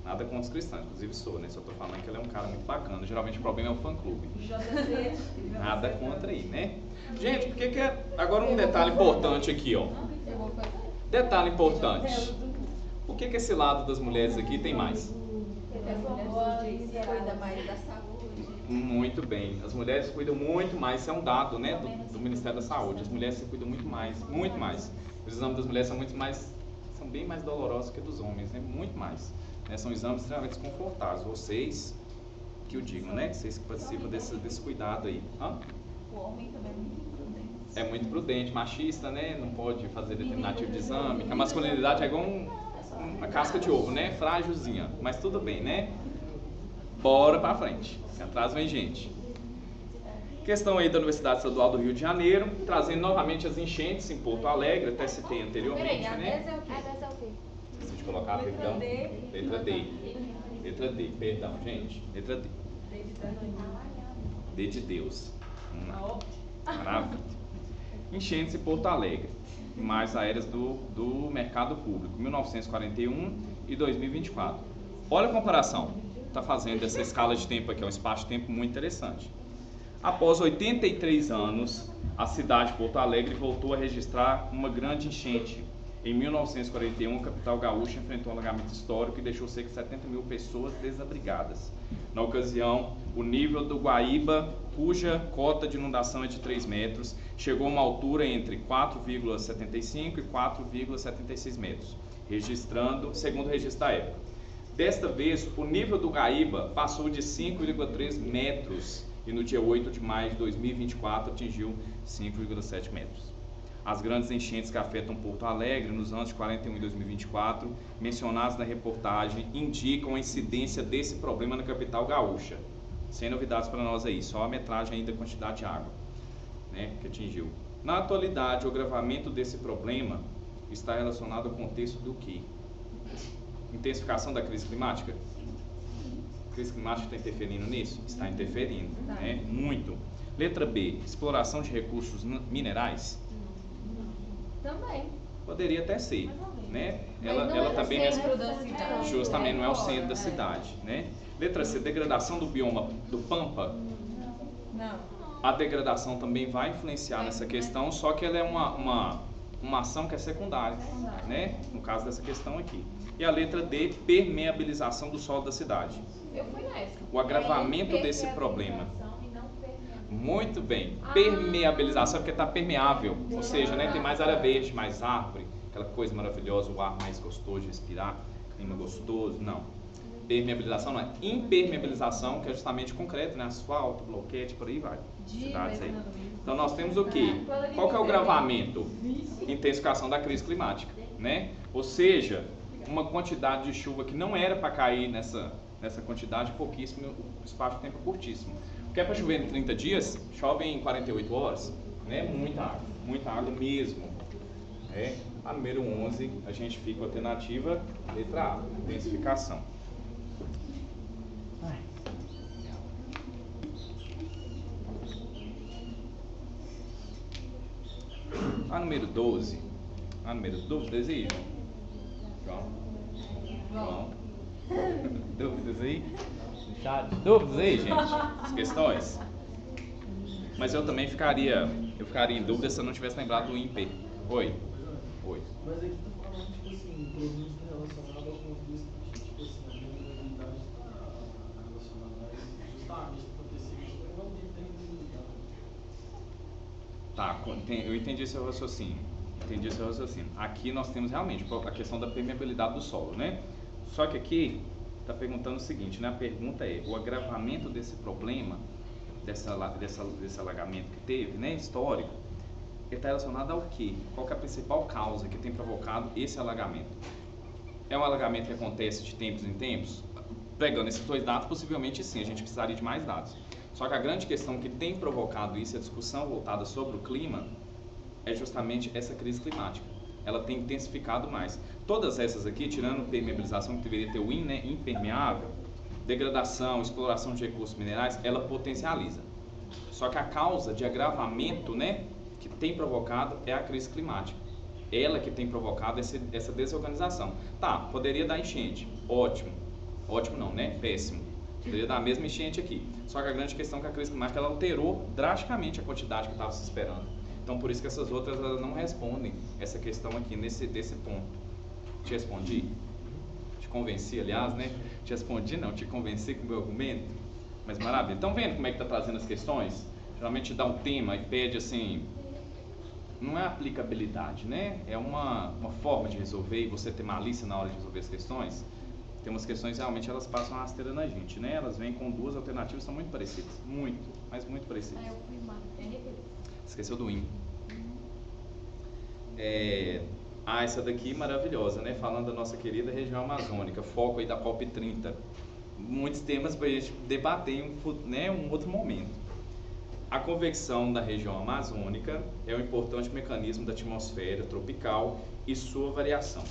Nada contra os cristãos, inclusive sou, né? Só tô falando que ele é um cara muito bacana. Geralmente o problema é o fã-clube. Nada contra aí, né? Gente, por que agora um detalhe importante aqui, ó. Detalhe importante. Por que esse lado das mulheres aqui tem mais? Cuida mais da saúde. Muito bem. As mulheres cuidam muito mais, isso é um dado, né, do Ministério da Saúde. As mulheres se cuidam muito mais, muito mais. Os exames das mulheres são bem mais dolorosos que dos homens, né? Muito mais. Né? São exames extremamente desconfortáveis. Vocês que o digam, né? Vocês que participam desse cuidado aí. Hã? O homem também é muito imprudente. É muito prudente, machista, né? Não pode fazer determinado tipo de exame. A masculinidade é igual uma casca de ovo, né? Frágilzinha. Mas tudo bem, né? Bora pra frente. Atrás vem gente. Questão aí da Universidade Estadual do Rio de Janeiro, trazendo novamente as enchentes em Porto Alegre, até citei anteriormente, né? Preciso de colocar, perdão. Letra D. Letra D, perdão, gente. Letra D. D de Deus. Maravilha. Enchentes em Porto Alegre. Imagens aéreas do mercado público, 1941 e 2024. Olha a comparação. Está fazendo essa escala de tempo aqui, é um espaço de tempo muito interessante. Após 83 anos, a cidade de Porto Alegre voltou a registrar uma grande enchente. Em 1941, a capital gaúcha enfrentou um alagamento histórico e deixou cerca de 70 mil pessoas desabrigadas. Na ocasião, o nível do Guaíba, cuja cota de inundação é de 3 metros, chegou a uma altura entre 4,75 e 4,76 metros, registrando, segundo o registro da época. Desta vez, o nível do Guaíba passou de 5,3 metros e no dia 8 de maio de 2024 atingiu 5,7 metros. As grandes enchentes que afetam Porto Alegre nos anos de 41 e 2024, mencionadas na reportagem, indicam a incidência desse problema na capital gaúcha. Sem novidades para nós aí, só a metragem ainda da quantidade de água, né, que atingiu. Na atualidade, o agravamento desse problema está relacionado ao contexto do quê? Intensificação da crise climática? A crise climática está interferindo nisso? Está interferindo, né? Muito. Letra B, exploração de recursos minerais. Também. Poderia até ser, Mais ou menos. né? Mas não Ela é também o centro da cidade. justamente não é o centro da É. cidade, né? Letra C, degradação do bioma do Pampa. Não. A degradação também vai influenciar nessa questão, só que ela é uma ação que é secundária, né? No caso dessa questão aqui. E a letra D, permeabilização do solo da cidade. Eu fui nessa. O agravamento É desse problema. impermeabilização e não permeabilização. Muito bem. Permeabilização porque está permeável, ou seja, né, tem mais área verde, mais árvore, aquela coisa maravilhosa, o ar mais gostoso de respirar, clima gostoso. Não. Permeabilização não é. Impermeabilização, que é justamente concreto, né? Asfalto, bloquete, por aí vai. Cidades aí. Então nós temos o quê? Qual que é o agravamento? Intensificação da crise climática, né? Ou seja, uma quantidade de chuva que não era para cair nessa quantidade, pouquíssimo, o espaço de tempo é curtíssimo. O que é para chover em 30 dias, chove em 48 horas, né? Muita água mesmo. É. A número 11, a gente fica com a alternativa letra A, intensificação. A número 12, dúvidas aí, João? Dúvidas aí? Chat? Dúvidas aí, gente? As questões? Mas eu também ficaria em dúvida se eu não tivesse lembrado do ímper. Oi. Mas aqui tá falando, tipo assim, produtos relacionados ao contexto, tipo assim, a vulnerabilidade está relacionada a isso, justamente acontecer isso, mas não tem permeabilidade. Tá, eu entendi seu raciocínio. Aqui nós temos realmente a questão da permeabilidade do solo, né? Só que aqui está perguntando o seguinte, né? A pergunta é, o agravamento desse problema, desse alagamento que teve, né, histórico, ele está relacionado ao quê? Qual que é a principal causa que tem provocado esse alagamento? É um alagamento que acontece de tempos em tempos? Pegando esses dois dados, possivelmente sim, a gente precisaria de mais dados. Só que a grande questão que tem provocado isso, a discussão voltada sobre o clima, é justamente essa crise climática. Ela tem intensificado mais. Todas essas aqui, tirando permeabilização, que deveria ter o IN, né, impermeável, degradação, exploração de recursos minerais, ela potencializa. Só que a causa de agravamento, né, que tem provocado é a crise climática. Ela que tem provocado essa desorganização. Tá, poderia dar enchente. Ótimo. Ótimo não, né? Péssimo. Poderia dar a mesma enchente aqui. Só que a grande questão é que a crise climática ela alterou drasticamente a quantidade que estava se esperando. Então por isso que essas outras elas não respondem essa questão aqui desse ponto. Te respondi? Te convenci, aliás, né? Te respondi não, te convenci com o meu argumento. Mas maravilha. Então vendo como é que está trazendo as questões? Geralmente dá um tema e pede assim, não é aplicabilidade, né? É uma forma de resolver e você ter malícia na hora de resolver as questões. Tem umas questões realmente elas passam a rasteira na gente, né? Elas vêm com duas alternativas, são muito parecidas. Muito, mas muito parecidas. Eu fui mal. Esqueceu do IN. Essa daqui maravilhosa, né? Falando da nossa querida região amazônica, foco aí da COP30. Muitos temas para a gente debater em um outro momento. A convecção da região amazônica é um importante mecanismo da atmosfera tropical e sua variação,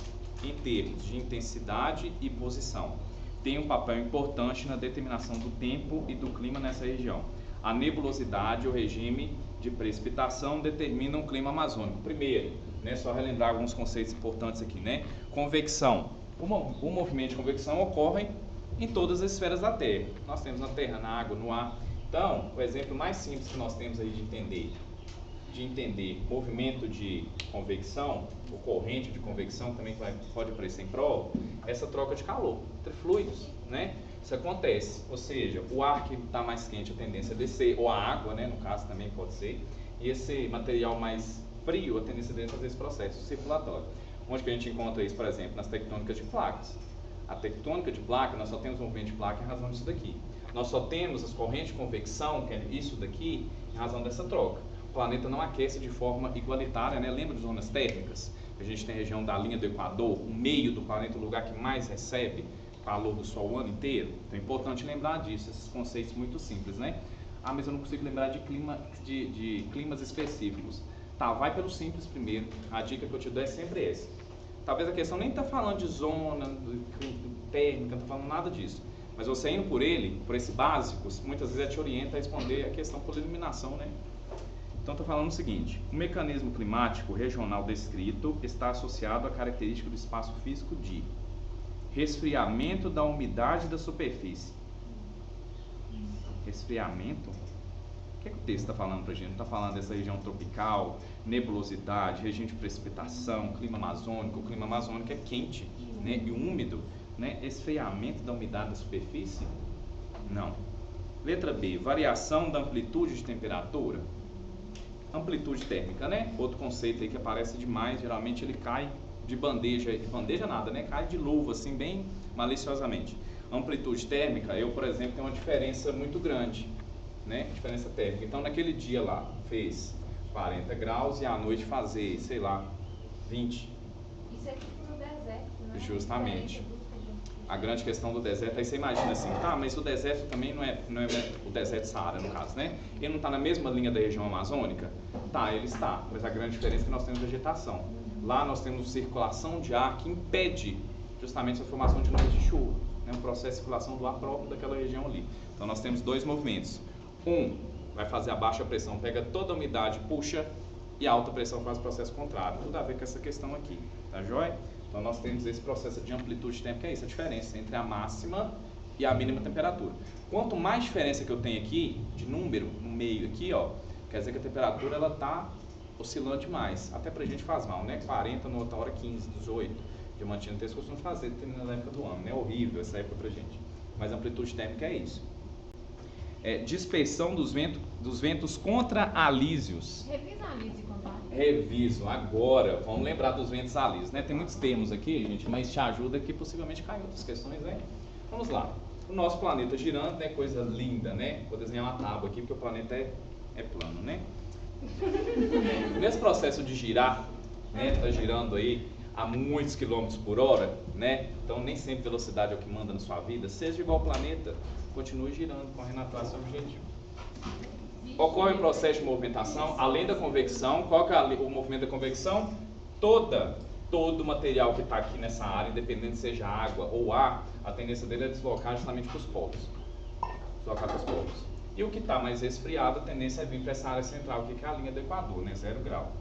em termos de intensidade e posição. Tem um papel importante na determinação do tempo e do clima nessa região. A nebulosidade, o regime de precipitação determinam o clima amazônico. Primeiro, né, só relembrar alguns conceitos importantes aqui, né? Convecção. O movimento de convecção ocorre em todas as esferas da Terra. Nós temos na Terra, na água, no ar. Então, o exemplo mais simples que nós temos aí de entender movimento de convecção, ou corrente de convecção, também pode aparecer em prova, essa troca de calor entre fluidos, né? Isso acontece, ou seja, o ar que está mais quente, a tendência a descer, ou a água, né, no caso também pode ser, e esse material mais frio, a tendência dele é fazer esse processo circulatório. Onde que a gente encontra isso, por exemplo, nas tectônicas de placas. A tectônica de placa, nós só temos movimento de placa em razão disso daqui. Nós só temos as correntes de convecção, que é isso daqui, em razão dessa troca. O planeta não aquece de forma igualitária, né? Lembra de zonas térmicas? A gente tem a região da linha do Equador, o meio do planeta, o lugar que mais recebe calor do Sol o ano inteiro. Então é importante lembrar disso, esses conceitos muito simples, né? Ah, mas eu não consigo lembrar de climas específicos. Tá, vai pelo simples primeiro. A dica que eu te dou é sempre essa. Talvez a questão nem está falando de zona térmica, não está falando nada disso. Mas você indo por ele, por esse básico, muitas vezes te orienta a responder a questão por eliminação, né? Então, estou falando o seguinte: o mecanismo climático regional descrito está associado à característica do espaço físico de resfriamento da umidade da superfície. Resfriamento? O que é que o texto está falando para a gente? Não está falando dessa região tropical, nebulosidade, região de precipitação, clima amazônico. O clima amazônico é quente, né, e úmido, né? Esfriamento da umidade da superfície? Não. Letra B, variação da amplitude de temperatura. Amplitude térmica, né? Outro conceito aí que aparece demais, geralmente ele cai de bandeja nada, né? Cai de luva, assim, bem maliciosamente. Amplitude térmica, eu, por exemplo, tenho uma diferença muito grande, né? Diferença térmica. Então, naquele dia lá, fez 40 graus e à noite fazer, sei lá, 20. Isso é tipo no deserto, né? Justamente. A grande questão do deserto, aí você imagina assim, tá, mas o deserto também não é o deserto Saara, no caso, né? Ele não está na mesma linha da região amazônica? Tá, ele está, mas a grande diferença é que nós temos vegetação. Lá nós temos circulação de ar que impede justamente a formação de nuvens de chuva, né? Um processo de circulação do ar próprio daquela região ali. Então nós temos dois movimentos. Um vai fazer a baixa pressão, pega toda a umidade, puxa, e a alta pressão faz o processo contrário. Tudo a ver com essa questão aqui, tá joia? Então nós temos esse processo de amplitude térmica, é isso, a diferença entre a máxima e a mínima temperatura. Quanto mais diferença que eu tenho aqui, de número, no meio aqui, ó, quer dizer que a temperatura ela está oscilante mais. Até pra gente faz mal, né? 40, na outra hora 15, 18. Diamantina texto costuma fazer, dependendo da época do ano, né? Horrível essa época pra gente. Mas a amplitude térmica é isso. Dispersão dos ventos contra-alísios. Revisa alísio e contra-alísio. Reviso, agora, vamos lembrar dos ventos alísios, né? Tem muitos termos aqui, gente, mas te ajuda que possivelmente caem outras questões, né? Vamos lá. O nosso planeta girando, né? Coisa linda, né? Vou desenhar uma tábua aqui, porque o planeta é plano, né? Nesse processo de girar, né? Tá girando aí a muitos quilômetros por hora, né? Então nem sempre velocidade é o que manda na sua vida. Seja igual ao planeta, continue girando, correndo atrás do seu objetivo. Ocorre o processo de movimentação, além da convecção. Qual que é o movimento da convecção? Todo o material que está aqui nessa área, independente seja água ou ar, a tendência dele é deslocar justamente para os polos. Deslocar para os polos. E o que está mais resfriado, a tendência é vir para essa área central, que é a linha do Equador, né? 0 grau.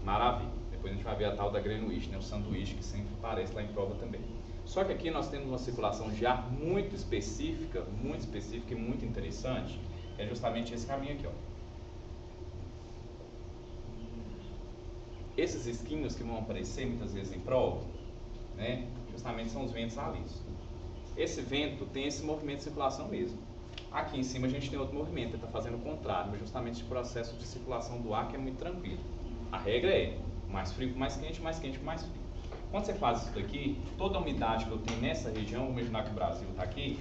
Maravilha. Depois a gente vai ver a tal da Greenwich, né? O sanduíche, que sempre aparece lá em prova também. Só que aqui nós temos uma circulação de ar muito específica e muito interessante. É justamente esse caminho aqui, ó. Esses esquinhos que vão aparecer muitas vezes em prova, né? Justamente são os ventos alísios. Esse vento tem esse movimento de circulação mesmo. Aqui em cima a gente tem outro movimento, ele está fazendo o contrário, mas justamente esse processo de circulação do ar que é muito tranquilo. A regra é mais frio com mais quente, mais quente com mais frio. Quando você faz isso daqui, toda a umidade que eu tenho nessa região, vamos imaginar que o Brasil está aqui.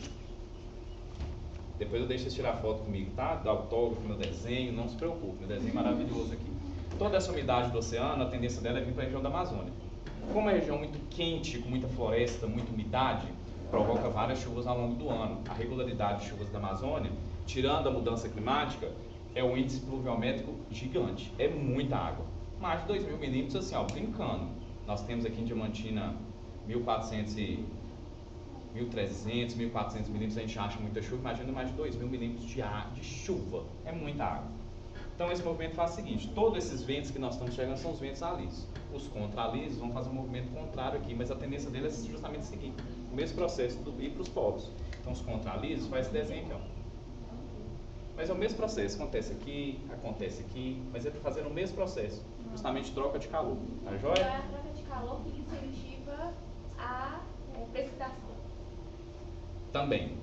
Depois eu deixo vocês tirar foto comigo, tá? Dá autógrafo, meu desenho, não se preocupe, meu desenho é maravilhoso aqui. Toda essa umidade do oceano, a tendência dela é vir para a região da Amazônia. Como é uma região muito quente, com muita floresta, muita umidade, provoca várias chuvas ao longo do ano. A regularidade de chuvas da Amazônia, tirando a mudança climática, é um índice pluviométrico gigante. É muita água. Mais de 2.000 milímetros, assim, ó, brincando. Nós temos aqui em Diamantina 1.400 1.300, 1.400 milímetros, a gente acha muita chuva. Imagina mais de 2.000 milímetros de chuva. É muita água. Então esse movimento faz o seguinte: todos esses ventos que nós estamos chegando são os ventos alísios. Os contra-alísios vão fazer um movimento contrário aqui, mas a tendência dele é justamente seguir o mesmo processo do ir para os polos. Então os contra-alísios faz esse desenho aqui, ó. Mas é o mesmo processo, acontece aqui, mas ele está fazendo o mesmo processo, justamente troca de calor, tá joia? Então é a troca de calor que incentiva a precipitação. Também,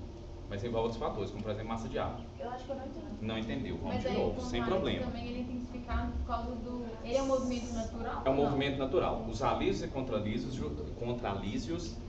mas envolve outros fatores, como por exemplo massa de ar. Eu acho que eu não entendi. Não entendeu, vamos Mas de aí, novo, sem problema. também ele é intensificado por causa do... Ele é um movimento natural? É um movimento natural. Os alísios e contra-alísios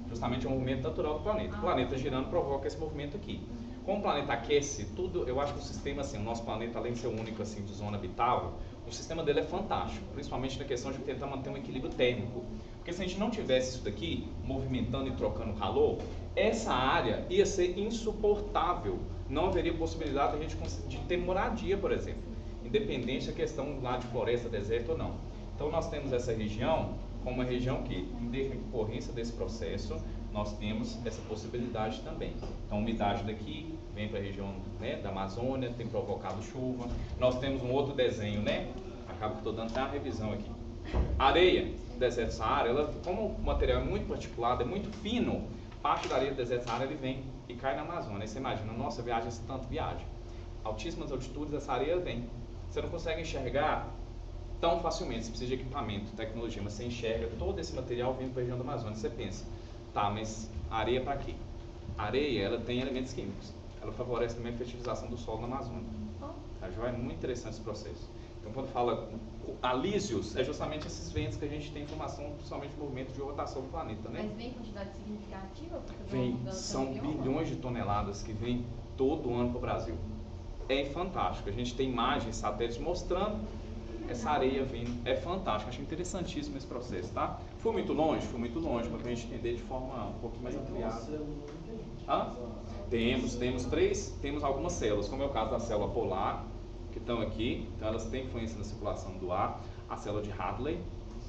justamente é um movimento natural do planeta. O planeta girando provoca esse movimento aqui. Como o planeta aquece tudo, eu acho que o sistema, assim, o nosso planeta, além de ser único, assim, de zona habitável, o sistema dele é fantástico, principalmente na questão de tentar manter um equilíbrio térmico. Porque se a gente não tivesse isso daqui, movimentando e trocando calor, essa área ia ser insuportável. Não haveria possibilidade de ter moradia, por exemplo, independente da questão lá de floresta, deserto ou não. Então nós temos essa região com uma região que, em decorrência desse processo, nós temos essa possibilidade também. Então, a umidade daqui vem para a região, né, da Amazônia, tem provocado chuva. Nós temos um outro desenho, né? Acabo que estou dando até uma revisão aqui. Areia do deserto do Saara, ela, como o material é muito particulado, é muito fino, parte da areia do deserto do Saara ele vem e cai na Amazônia. Aí você imagina, nossa, viaja esse tanto, viaja. Altíssimas altitudes, essa areia vem. Você não consegue enxergar tão facilmente, você precisa de equipamento, tecnologia, mas você enxerga todo esse material vindo para a região da Amazônia. Você pensa, tá, mas areia para quê? A areia, ela tem elementos químicos. Ela favorece também a fertilização do solo na Amazônia. Tá, já é muito interessante esse processo. Então, quando fala alísios, é justamente esses ventos que a gente tem informação, principalmente do movimento de rotação do planeta, né? Mas vem quantidade significativa? Vem, são bilhões de toneladas que vêm todo ano para o Brasil. É fantástico. A gente tem imagens, satélites mostrando essa areia vindo. É fantástico. Acho interessantíssimo esse processo, tá? Foi muito longe, mas para a gente entender de forma um pouquinho mais ampliada. Temos algumas células, como é o caso da célula polar, que estão aqui, então elas têm influência na circulação do ar. A célula de Hadley,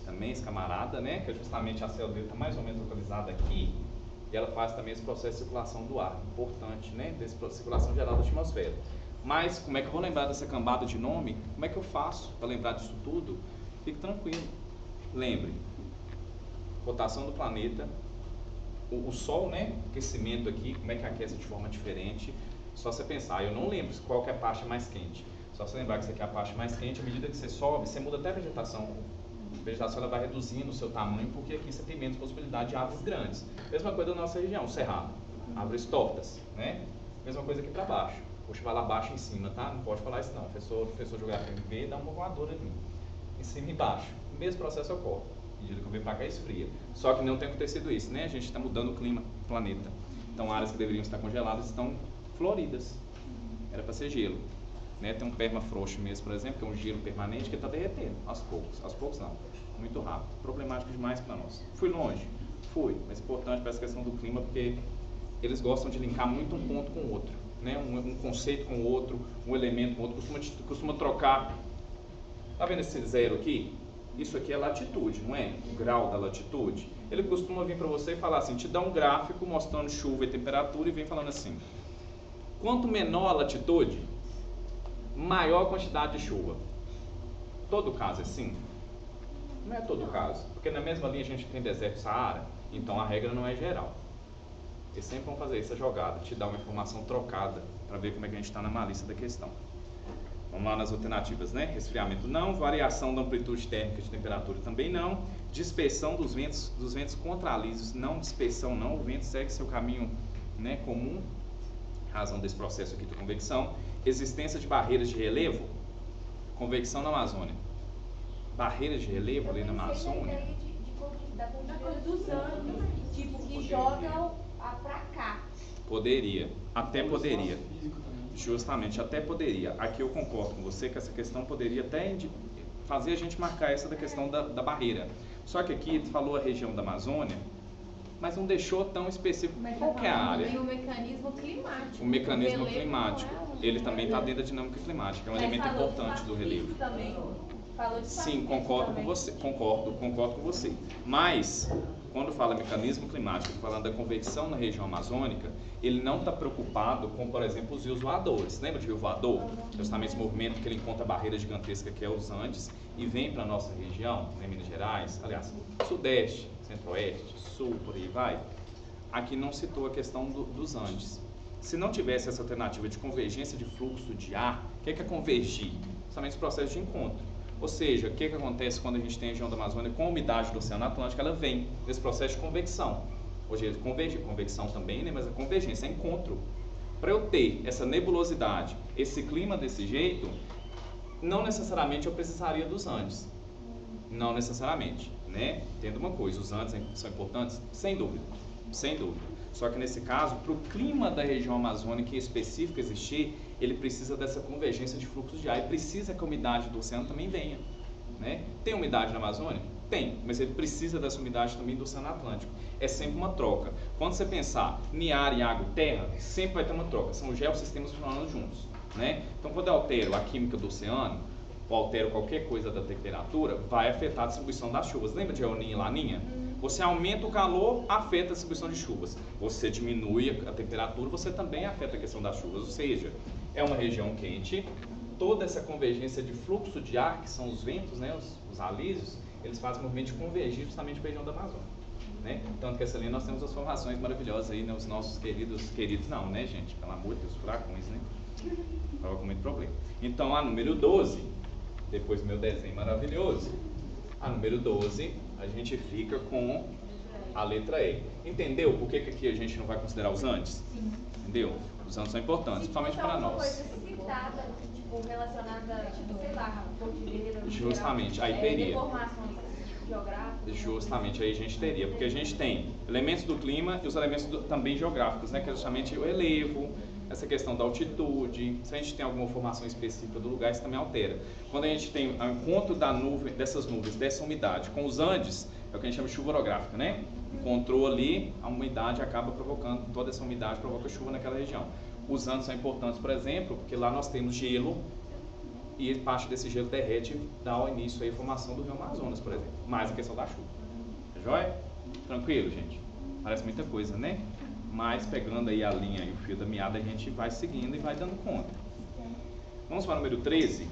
também esse camarada, né, que é justamente a célula dele está mais ou menos localizada aqui, e ela faz também esse processo de circulação do ar, importante, né, desse processo de circulação geral da atmosfera. Mas como é que eu vou lembrar dessa cambada de nome? Como é que eu faço para lembrar disso tudo? Fique tranquilo, lembre, rotação do planeta, o Sol, né, aquecimento aqui, como é que aquece de forma diferente. Só você pensar, eu não lembro qual que é a parte mais quente. Só você lembrar que isso aqui é a parte mais quente, à medida que você sobe, você muda até a vegetação. A vegetação ela vai reduzindo o seu tamanho, porque aqui você tem menos possibilidade de árvores grandes. Mesma coisa da nossa região, cerrado, árvores tortas, né? Mesma coisa aqui para baixo. Puxa, vai lá abaixo e em cima, tá? Não pode falar isso não. Professor de geografia me dá uma voadora ali. Em cima e embaixo. O mesmo processo ocorre. À medida que eu venho para cá, esfria. Só que não tem acontecido isso, né? A gente está mudando o clima do planeta. Então, áreas que deveriam estar congeladas estão floridas. Era para ser gelo. Né? Tem um permafrost mesmo, por exemplo, que é um gelo permanente que está derretendo aos poucos. Aos poucos não, muito rápido. Problemático demais para nós. Fui longe? Fui, mas importante para essa questão do clima, porque eles gostam de linkar muito um ponto com o outro. Né? Um conceito com o outro, um elemento com o outro. Costuma trocar. Está vendo esse zero aqui? Isso aqui é latitude, não é? O grau da latitude. Ele costuma vir para você e falar assim, te dá um gráfico mostrando chuva e temperatura e vem falando assim, quanto menor a latitude, maior a quantidade de chuva. Todo caso é assim? Não é todo caso, porque na mesma linha a gente tem deserto Saara, então a regra não é geral. Eles sempre vão fazer essa jogada, te dar uma informação trocada, para ver como é que a gente está na malícia da questão. Vamos lá nas alternativas, né? Resfriamento não, variação da amplitude térmica de temperatura também não, dispersão dos ventos contralísios não, dispersão não, o vento segue seu caminho, né, comum, razão desse processo aqui de convecção, existência de barreiras de relevo, convecção na Amazônia, barreiras de relevo ali na Amazônia. Da coisa dos anos, tipo, que jogam pra cá. Poderia, até poderia. Justamente, até poderia. Aqui eu concordo com você que essa questão poderia até fazer a gente marcar essa da questão da barreira. Só que aqui falou a região da Amazônia, mas não deixou tão específico. Mas qual que é a área? Tem o mecanismo climático. O mecanismo relevo climático, não é ele também está dentro da dinâmica climática, é um elemento importante do relevo. Também. Falou de Sim, concordo com você, concordo com você. Mas, quando fala mecanismo climático, falando da convecção na região amazônica, ele não está preocupado com, por exemplo, os rios voadores. Lembra de rio voador? Justamente esse movimento que ele encontra a barreira gigantesca que é os Andes e vem para a nossa região, né, Minas Gerais, aliás, Sudeste, Centro-Oeste, Sul, por aí vai. Aqui não citou a questão dos Andes. Se não tivesse essa alternativa de convergência de fluxo de ar, o que é convergir? Justamente esse processo de encontro. Ou seja, o que acontece quando a gente tem a região da Amazônia com a umidade do Oceano Atlântico, ela vem desse processo de convecção. Hoje, convecção também, né, mas a convergência é encontro. Para eu ter essa nebulosidade, esse clima desse jeito, não necessariamente eu precisaria dos Andes. Não necessariamente, né? Entenda uma coisa, os Andes são importantes? Sem dúvida, sem dúvida. Só que nesse caso, para o clima da região amazônica em específico existir, ele precisa dessa convergência de fluxos de ar e precisa que a umidade do oceano também venha. Né? Tem umidade na Amazônia? Tem, mas ele precisa dessa umidade também do Oceano Atlântico. É sempre uma troca. Quando você pensar em ar, em água e terra, sempre vai ter uma troca. São geossistemas funcionando juntos. Né? Então, quando eu altero a química do oceano, ou altero qualquer coisa da temperatura, vai afetar a distribuição das chuvas. Lembra de El Niño e Laninha? Você aumenta o calor, afeta a distribuição de chuvas. Você diminui a temperatura, você também afeta a questão das chuvas. Ou seja, é uma região quente, toda essa convergência de fluxo de ar, que são os ventos, né, os alísios, eles fazem o movimento de convergir justamente para a região da Amazônia. Né? Tanto que essa linha nós temos as formações maravilhosas aí, né? Os nossos queridos não, né, gente? Pelo amor de Deus, furacões, né? Provoca muito problema. Então, a número 12, depois do meu desenho maravilhoso, a número 12, a gente fica com a letra E. Entendeu por que aqui a gente não vai considerar os Andes? Sim. Entendeu? Os Andes são importantes, principalmente para nós. Coisa citada, tipo, relacionada, tipo, sei lá, cordilheira. Justamente, aí teria. Deformações geográficas. Justamente, aí a gente teria, porque a gente tem elementos do clima e os elementos também geográficos, né? Que é justamente o relevo, essa questão da altitude. Se a gente tem alguma formação específica do lugar, isso também altera. Quando a gente tem o encontro dessas nuvens, dessa umidade com os Andes, é o que a gente chama de chuva orográfica, né? Encontrou ali, a umidade acaba provocando, toda essa umidade provoca chuva naquela região. Os Andes são importantes, por exemplo, porque lá nós temos gelo e parte desse gelo derrete, dá início à formação do rio Amazonas, por exemplo. Mais a questão da chuva. Tá joia? Tranquilo, gente? Parece muita coisa, né? Mas pegando aí a linha e o fio da meada, a gente vai seguindo e vai dando conta. Vamos para o número 13.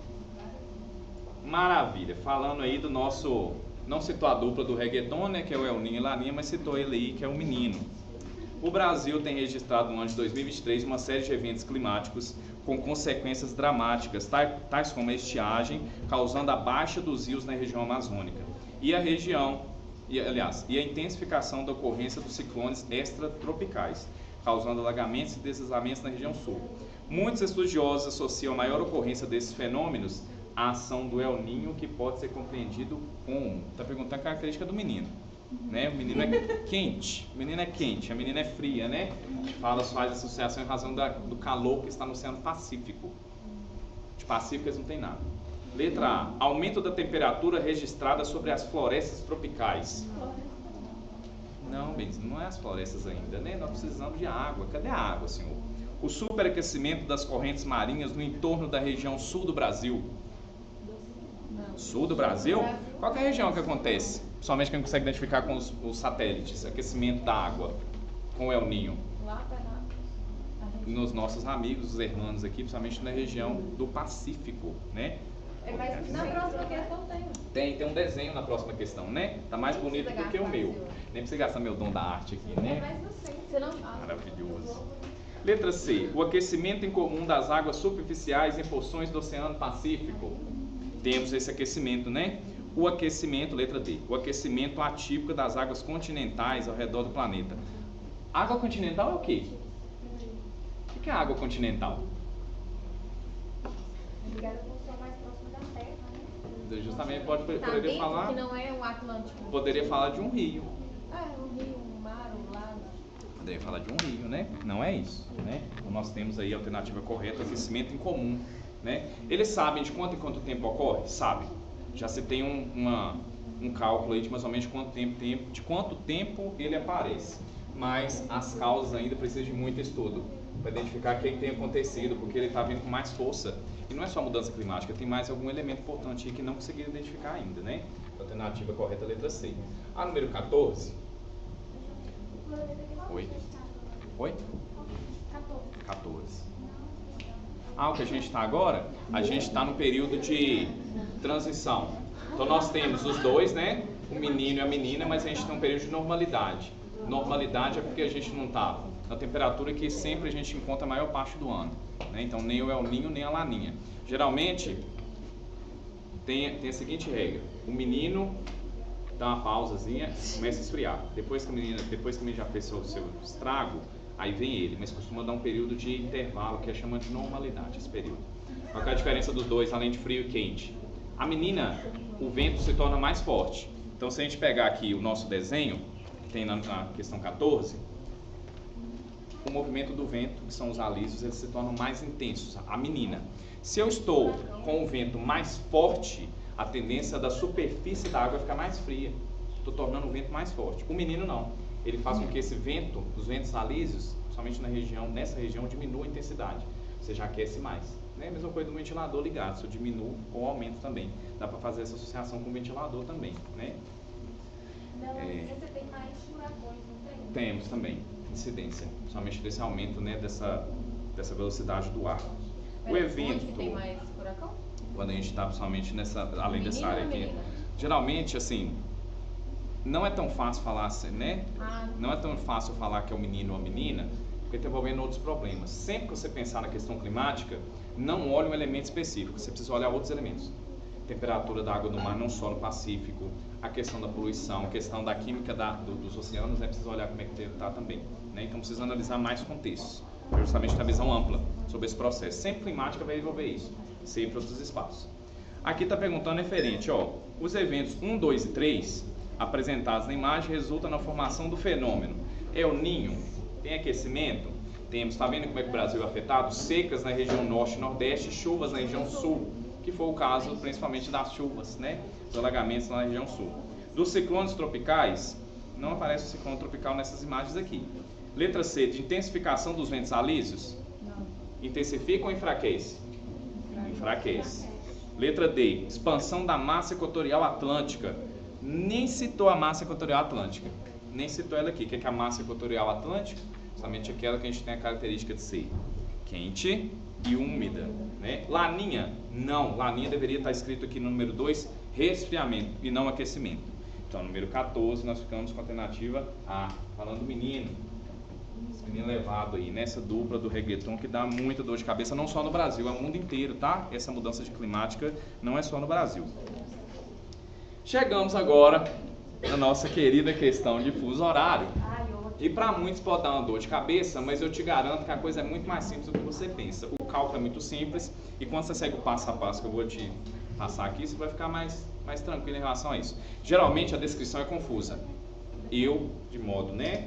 Maravilha. Falando aí do nosso... Não citou a dupla do reggaeton, né? Que é o El Niño e Laninha, mas citou ele aí, que é o menino. O Brasil tem registrado no ano de 2023 uma série de eventos climáticos com consequências dramáticas, tais como a estiagem, causando a baixa dos rios na região amazônica, e a intensificação da ocorrência dos ciclones extratropicais, causando alagamentos e deslizamentos na região sul. Muitos estudiosos associam a maior ocorrência desses fenômenos à ação do El Niño, que pode ser compreendido como... Está perguntando a característica do menino. Né? O menino é quente, a menina é fria, né? Faz associação em razão do calor que está no Oceano Pacífico. De Pacífico eles não tem nada. Letra A. Aumento da temperatura registrada sobre as florestas tropicais. Não, bem, não é as florestas ainda, né? Nós precisamos de água. Cadê a água, senhor? O superaquecimento das correntes marinhas no entorno da região sul do Brasil. Sul do Brasil? Qual que é a região que acontece? Principalmente quem consegue identificar com os satélites, aquecimento da água, com o El Niño. Lá para Nos nossos amigos, os irmãos aqui, principalmente na região do Pacífico, né? É, mas na próxima questão Tem um desenho na próxima questão, né? Tá mais bonito do que o meu. Nem precisa gastar meu dom da arte aqui, né? mas não sei. Você não... Maravilhoso. Letra C. O aquecimento em comum das águas superficiais em porções do Oceano Pacífico. Temos esse aquecimento, né? O aquecimento, letra D, o aquecimento atípico das águas continentais ao redor do planeta. Água continental é o quê? O que é água continental? Ligada à posição mais próxima da Terra, né? Justamente Tá poderia dentro, falar. que não é o Atlântico. Poderia falar de um rio. Um rio, um mar, um lago. Poderia falar de um rio, né? Não é isso, né? Então nós temos aí a alternativa correta, aquecimento em comum, né? Eles sabem de quanto em quanto tempo ocorre? Sabem. Já se tem um cálculo aí de mais ou menos de quanto tempo ele aparece. Mas as causas ainda precisam de muito estudo para identificar o que tem acontecido, porque ele está vindo com mais força. E não é só mudança climática, tem mais algum elemento importante aí que não conseguiram identificar ainda, né? A alternativa correta é a letra C. A número 14. Oi? 14. O que a gente está agora? A gente está no período de transição. Então nós temos os dois, né? O menino e a menina, mas a gente tem um período de normalidade. Normalidade é porque a gente não está na temperatura que sempre a gente encontra a maior parte do ano, né? Então nem o El Niño nem a Laninha. Geralmente tem a seguinte regra: o menino dá uma pausazinha, começa a esfriar. Depois que o menino já fez o seu estrago, aí vem ele, mas costuma dar um período de intervalo que é chamado de normalidade, esse período. Qual é a diferença dos dois, além de frio e quente? A menina, o vento se torna mais forte. Então, se a gente pegar aqui o nosso desenho, que tem na questão 14, o movimento do vento, que são os alísios, eles se tornam mais intensos. A menina. Se eu estou com o vento mais forte, a tendência da superfície da água ficar mais fria. Estou tornando o vento mais forte. O menino não. Ele faz com que esse vento, os ventos alísios, somente nessa região, diminua a intensidade. Você já aquece mais. né? A mesma coisa do ventilador ligado, se eu diminuo ou aumento também. Dá para fazer essa associação com o ventilador também, né? Você tem mais furacões, não tem? Temos também incidência, somente desse aumento, né, dessa velocidade do ar. O evento, Onde tem mais furacão? quando a gente está principalmente além dessa Menino área ou aqui, menina? geralmente, assim, não é tão fácil falar assim, né? Ah. Não é tão fácil falar que é o menino ou a menina, porque está envolvendo outros problemas. Sempre que você pensar na questão climática, não olhe um elemento específico, você precisa olhar outros elementos. Temperatura da água do mar, não só no Pacífico, a questão da poluição, a questão da química dos oceanos, né? Precisa olhar como é que está também, né? Então precisa analisar mais contextos, justamente ter a visão ampla sobre esse processo. Sempre climática vai envolver isso, sempre outros espaços. Aqui está perguntando referente, ó, os eventos 1, 2 e 3 apresentados na imagem resultam na formação do fenômeno El Niño. Tem aquecimento? Temos, está vendo como é que o Brasil é afetado? Secas na região norte e nordeste, chuvas na região sul, que foi o caso principalmente das chuvas, né? Os alagamentos na região sul. Dos ciclones tropicais, não aparece o ciclone tropical nessas imagens aqui. Letra C, de intensificação dos ventos alísios? Não. Intensifica ou enfraquece? Enfraquece. Letra D, expansão da massa equatorial atlântica. Nem citou a massa equatorial atlântica. Nem citou ela aqui. O que é a massa equatorial atlântica? Somente aquela que a gente tem a característica de ser quente e úmida, né? Laninha? Não. Laninha deveria estar escrito aqui no número 2, resfriamento e não aquecimento. Então, número 14, nós ficamos com a alternativa A. Falando do menino. Esse menino levado aí nessa dupla do reggaeton que dá muita dor de cabeça, não só no Brasil, é o mundo inteiro, tá? Essa mudança de climática não é só no Brasil. Chegamos agora na nossa querida questão de fuso horário. E para muitos pode dar uma dor de cabeça, mas eu te garanto que a coisa é muito mais simples do que você pensa. O cálculo é muito simples e quando você segue o passo a passo que eu vou te passar aqui, você vai ficar mais tranquilo em relação a isso. Geralmente a descrição é confusa. Eu, de modo, né,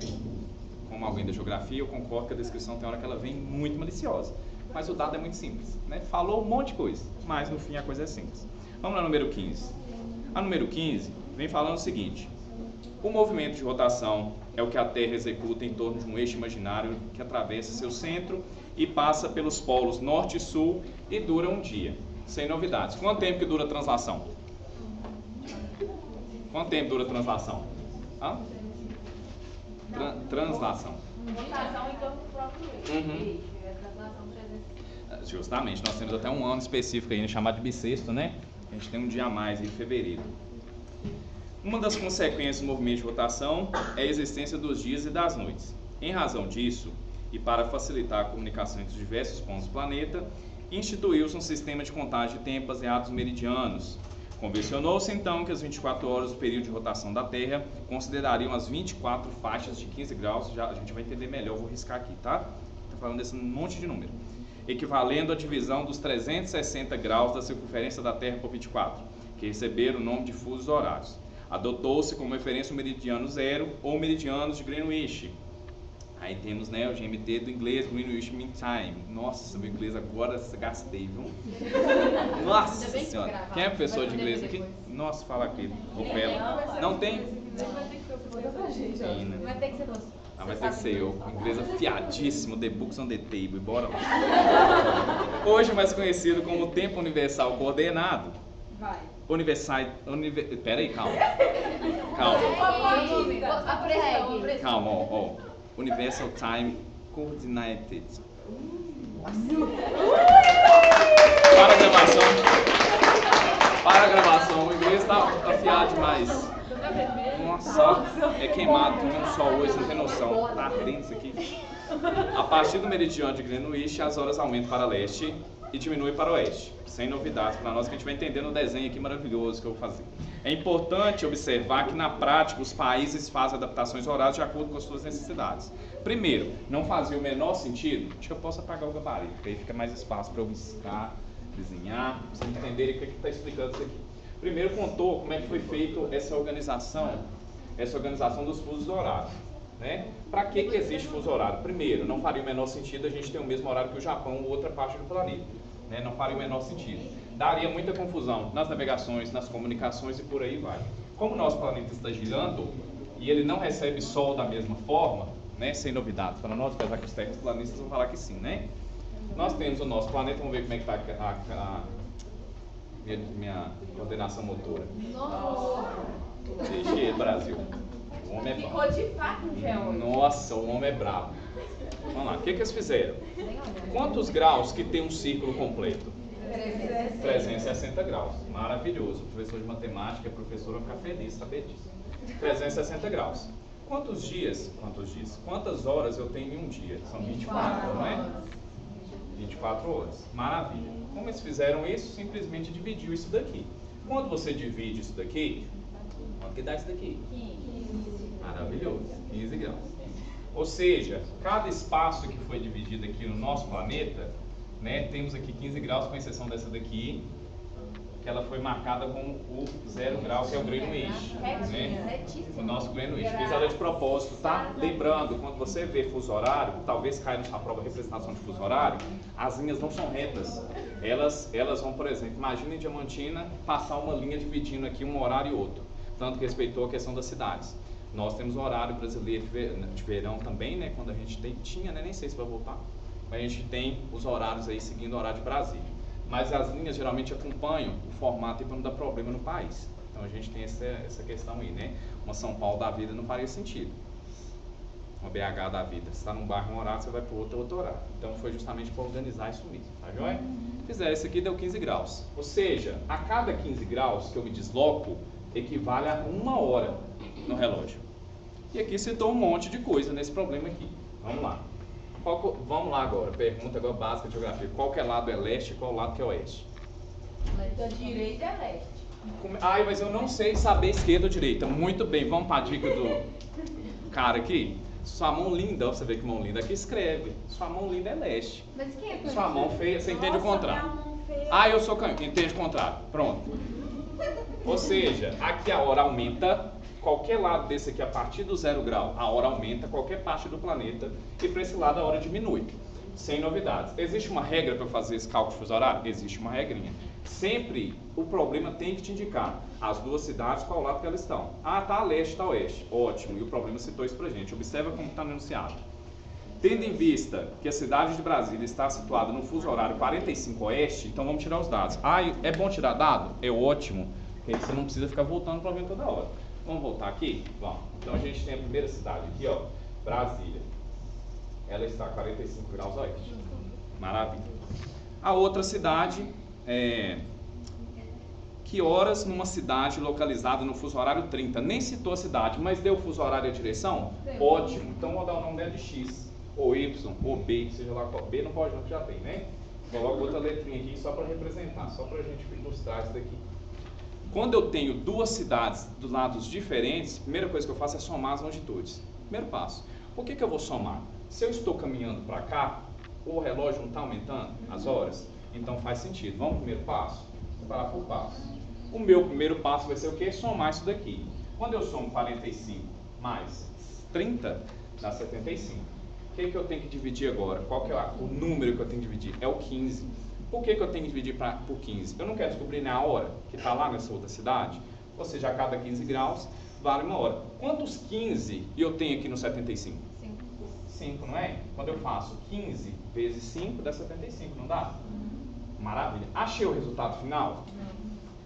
como alguém da geografia, eu concordo que a descrição tem hora que ela vem muito maliciosa. Mas o dado é muito simples, né? Falou um monte de coisa, mas no fim a coisa é simples. Vamos lá, número 15. A número 15 vem falando o seguinte: o movimento de rotação é o que a Terra executa em torno de um eixo imaginário que atravessa seu centro e passa pelos polos norte e sul e dura um dia, sem novidades. Quanto tempo que dura a translação? Quanto tempo dura a translação? Hã? Translação. Rotação em torno do próprio eixo. É translação 360. Justamente, nós temos até um ano específico aí, chamado de bissexto, né? A gente tem um dia a mais em fevereiro. Uma das consequências do movimento de rotação é a existência dos dias e das noites. Em razão disso, e para facilitar a comunicação entre os diversos pontos do planeta, instituiu-se um sistema de contagem de tempo baseado nos meridianos. Convencionou-se então que as 24 horas do período de rotação da Terra considerariam as 24 faixas de 15 graus, já a gente vai entender melhor, eu vou riscar aqui, tá? Estou falando desse monte de número. Equivalendo à divisão dos 360 graus da circunferência da Terra por 24, que receberam o nome de fusos horários. Adotou-se como referência o meridiano zero ou meridianos de Greenwich. Aí temos, né, o GMT do inglês, Greenwich Mean Time. Nossa, meu inglês agora gastei, viu? Nossa senhora. Quem é professor de inglês aqui? Nossa, fala aqui. Não tem? Sim, né? Vai ter que ser você. Ah, vai ter que ser eu. Inglês afiadíssimo, the books on the table. Bora lá. Hoje mais conhecido como tempo universal coordenado. Vai. Peraí, calma. Calma. A pressão. Calma, ó. Universal Time Coordinated. Para a gravação. Para a gravação. O inglês tá afiado demais. Nossa, é queimado, tomando sol hoje, não tem noção. Tá ardendo isso aqui. A partir do meridiano de Greenwich, as horas aumentam para leste e diminuem para oeste. Sem novidades para nós, que a gente vai entender no desenho aqui maravilhoso que eu vou fazer. É importante observar que na prática os países fazem adaptações horárias de acordo com as suas necessidades. Primeiro, não fazia o menor sentido, acho que eu posso apagar o gabarito, porque aí fica mais espaço para eu riscar, desenhar, para vocês entenderem o que está explicando isso aqui. Primeiro contou como é que foi feita essa organização dos fusos horários. Né? Para que existe fuso horário? Primeiro, não faria o menor sentido a gente ter o mesmo horário que o Japão ou outra parte do planeta. Né? Não faria o menor sentido. Daria muita confusão nas navegações, nas comunicações e por aí vai. Como o nosso planeta está girando e ele não recebe sol da mesma forma, né? Sem novidades para nós, apesar que os terraplanistas vão falar que sim, né? Nós temos o nosso planeta, vamos ver como é que está a minha coordenação motora. Deixei, Brasil. O homem é bravo. Ficou de fato um geóide. Nossa, o homem é bravo. Vamos lá, o que eles fizeram? Quantos graus que tem um círculo completo? 360 graus. Maravilhoso. O professor de matemática, a professora vai ficar feliz de saber disso. 360 graus. Quantos dias? Quantas horas eu tenho em um dia? São 24, não é? 24 horas. Maravilha. Como eles fizeram isso? Simplesmente dividiu isso daqui. Quando você divide isso daqui, quanto que dá isso daqui? 15. Maravilhoso. 15 graus. Ou seja, cada espaço que foi dividido aqui no nosso planeta, né, temos aqui 15 graus, com exceção dessa daqui, que ela foi marcada com o 0 grau, que é o Greenwich, né? O nosso Greenwich. Fiz ela de propósito, tá? Lembrando, quando você vê fuso horário, talvez caia na sua prova de representação de fuso horário, as linhas não são retas. Elas vão, por exemplo, imagina em Diamantina passar uma linha dividindo aqui um horário e outro, tanto que respeitou a questão das cidades. Nós temos o horário brasileiro de verão também, né? Quando a gente tinha, né? Nem sei se vai voltar, mas a gente tem os horários aí seguindo o horário de Brasília. Mas as linhas geralmente acompanham o formato para não dar problema no país. Então a gente tem essa questão aí, né? Uma São Paulo da vida não faria sentido. Uma BH da vida. Você está num bairro um horário, você vai para o outro horário. Então foi justamente para organizar isso mesmo, tá joia? Fizeram isso aqui, deu 15 graus. Ou seja, a cada 15 graus que eu me desloco, equivale a 1 hora no relógio. E aqui citou um monte de coisa nesse problema aqui. Vamos lá. Vamos lá agora, pergunta agora básica de geografia. Qual que é lado é leste e qual lado que é oeste? Da direita é leste. Ai, mas eu não sei saber esquerda ou direita. Muito bem, vamos para a dica do cara aqui. Sua mão linda, você vê que mão linda aqui escreve. Sua mão linda é leste. Mas quem é Sua mão feia, você entende o Nossa, contrário. minha mão feia. Ah, eu sou canhoto, entende o contrário. Pronto. Ou seja, aqui a hora aumenta. Qualquer lado desse aqui, a partir do 0 grau, a hora aumenta, qualquer parte do planeta, e para esse lado a hora diminui. Sem novidades. Existe uma regra para fazer esse cálculo de fuso horário? Existe uma regrinha. Sempre o problema tem que te indicar as duas cidades, qual lado que elas estão. Ah, tá a leste, tá a oeste. Ótimo, e o problema citou isso pra gente. Observa como está anunciado. Tendo em vista que a cidade de Brasília está situada no fuso horário 45 oeste, então vamos tirar os dados. Ah, é bom tirar dado? É ótimo, porque você não precisa ficar voltando para o problema toda hora. Vamos voltar aqui? Vamos. Então a gente tem a primeira cidade aqui, ó, Brasília. Ela está a 45 graus oeste. Maravilha. A outra cidade que horas numa cidade localizada no fuso horário 30? Nem citou a cidade, mas deu o fuso horário e a direção? Ótimo. Então vou dar o nome dela de X, ou Y, ou B, seja lá qual. B não pode não, que já tem, né? Coloco outra letrinha aqui só para representar, só para a gente ilustrar isso daqui. Quando eu tenho duas cidades dos lados diferentes, a primeira coisa que eu faço é somar as longitudes. Primeiro passo. Por que eu vou somar? Se eu estou caminhando para cá, o relógio não está aumentando as horas? Então faz sentido. Vamos pro primeiro passo? Separar por passo. O meu primeiro passo vai ser o quê? Somar isso daqui. Quando eu somo 45 mais 30, dá 75. O que eu tenho que dividir agora? Qual que é o número que eu tenho que dividir? É o 15. Por que eu tenho que dividir por 15? Eu não quero descobrir nem a hora que está lá nessa outra cidade. Ou seja, a cada 15 graus vale 1 hora. Quantos 15 eu tenho aqui no 75? 5, não é? Quando eu faço 15 vezes 5, dá 75, não dá? Maravilha. Achei o resultado final?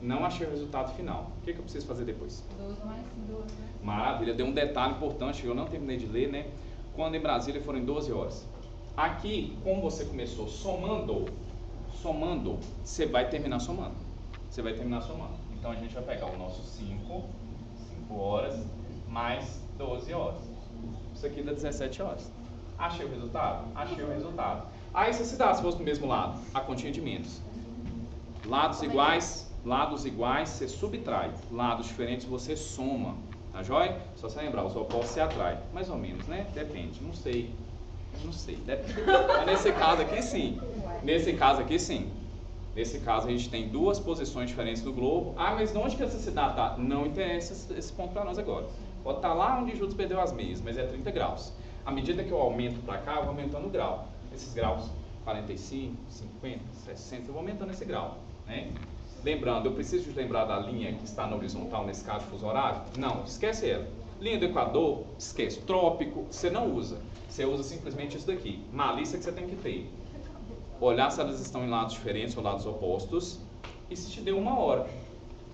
Não achei o resultado final. O que eu preciso fazer depois? 12 mais 12, né? Maravilha. Deu um detalhe importante que eu não terminei de ler, né? Quando em Brasília foram 12 horas. Aqui, como você começou somando, você vai terminar somando. Então a gente vai pegar o nosso 5 horas mais 12 horas. Isso aqui dá 17 horas. Achei o resultado? Achei o resultado. Aí se fosse do mesmo lado, a continha de menos. Lados iguais, você subtrai. Lados diferentes você soma. Tá joia? Só você lembrar, os opostos se atrai. Mais ou menos, né? Depende, não sei. Depende. Mas nesse caso aqui sim. Nesse caso a gente tem duas posições diferentes do globo. Ah, mas onde que essa cidade está? Não interessa esse ponto para nós agora. Pode estar lá onde Judas perdeu as meias, mas é 30 graus. À medida que eu aumento para cá, eu vou aumentando o grau. Esses graus, 45, 50, 60, eu vou aumentando esse grau, né? Lembrando, eu preciso lembrar da linha que está na horizontal, nesse caso de fuso horário? Não, esquece ela. Linha do Equador, esquece. Trópico, você não usa. Você usa simplesmente isso daqui. Malícia que você tem que ter. olhar se elas estão em lados diferentes ou lados opostos, e se te deu 1 hora.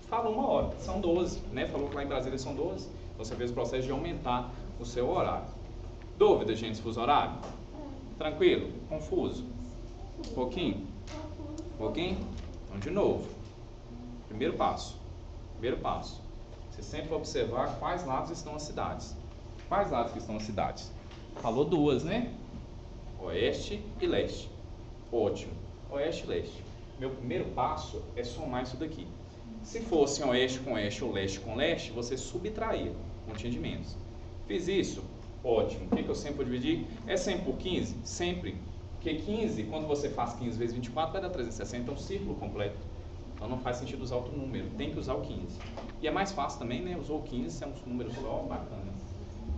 Falou 1 hora, são 12, né? Falou que lá em Brasília são 12, então você fez o processo de aumentar o seu horário. Dúvida, gente, fuso horário? Tranquilo? Confuso? Pouquinho? Pouquinho? Então, de novo. Primeiro passo. Você sempre vai observar quais lados estão as cidades. Quais lados que estão as cidades? Falou 2, né? Oeste e leste. Ótimo. Oeste e leste. Meu primeiro passo é somar isso daqui. Se fosse oeste com oeste ou leste com leste, você subtraía, continha de menos. Fiz isso, ótimo. O que eu sempre vou dividir? É 100 por 15? Sempre. Porque 15, quando você faz 15 vezes 24, vai dar 360, é um círculo completo. Então não faz sentido usar outro número, tem que usar o 15. E é mais fácil também, né? Usou o 15, é um número só, bacana.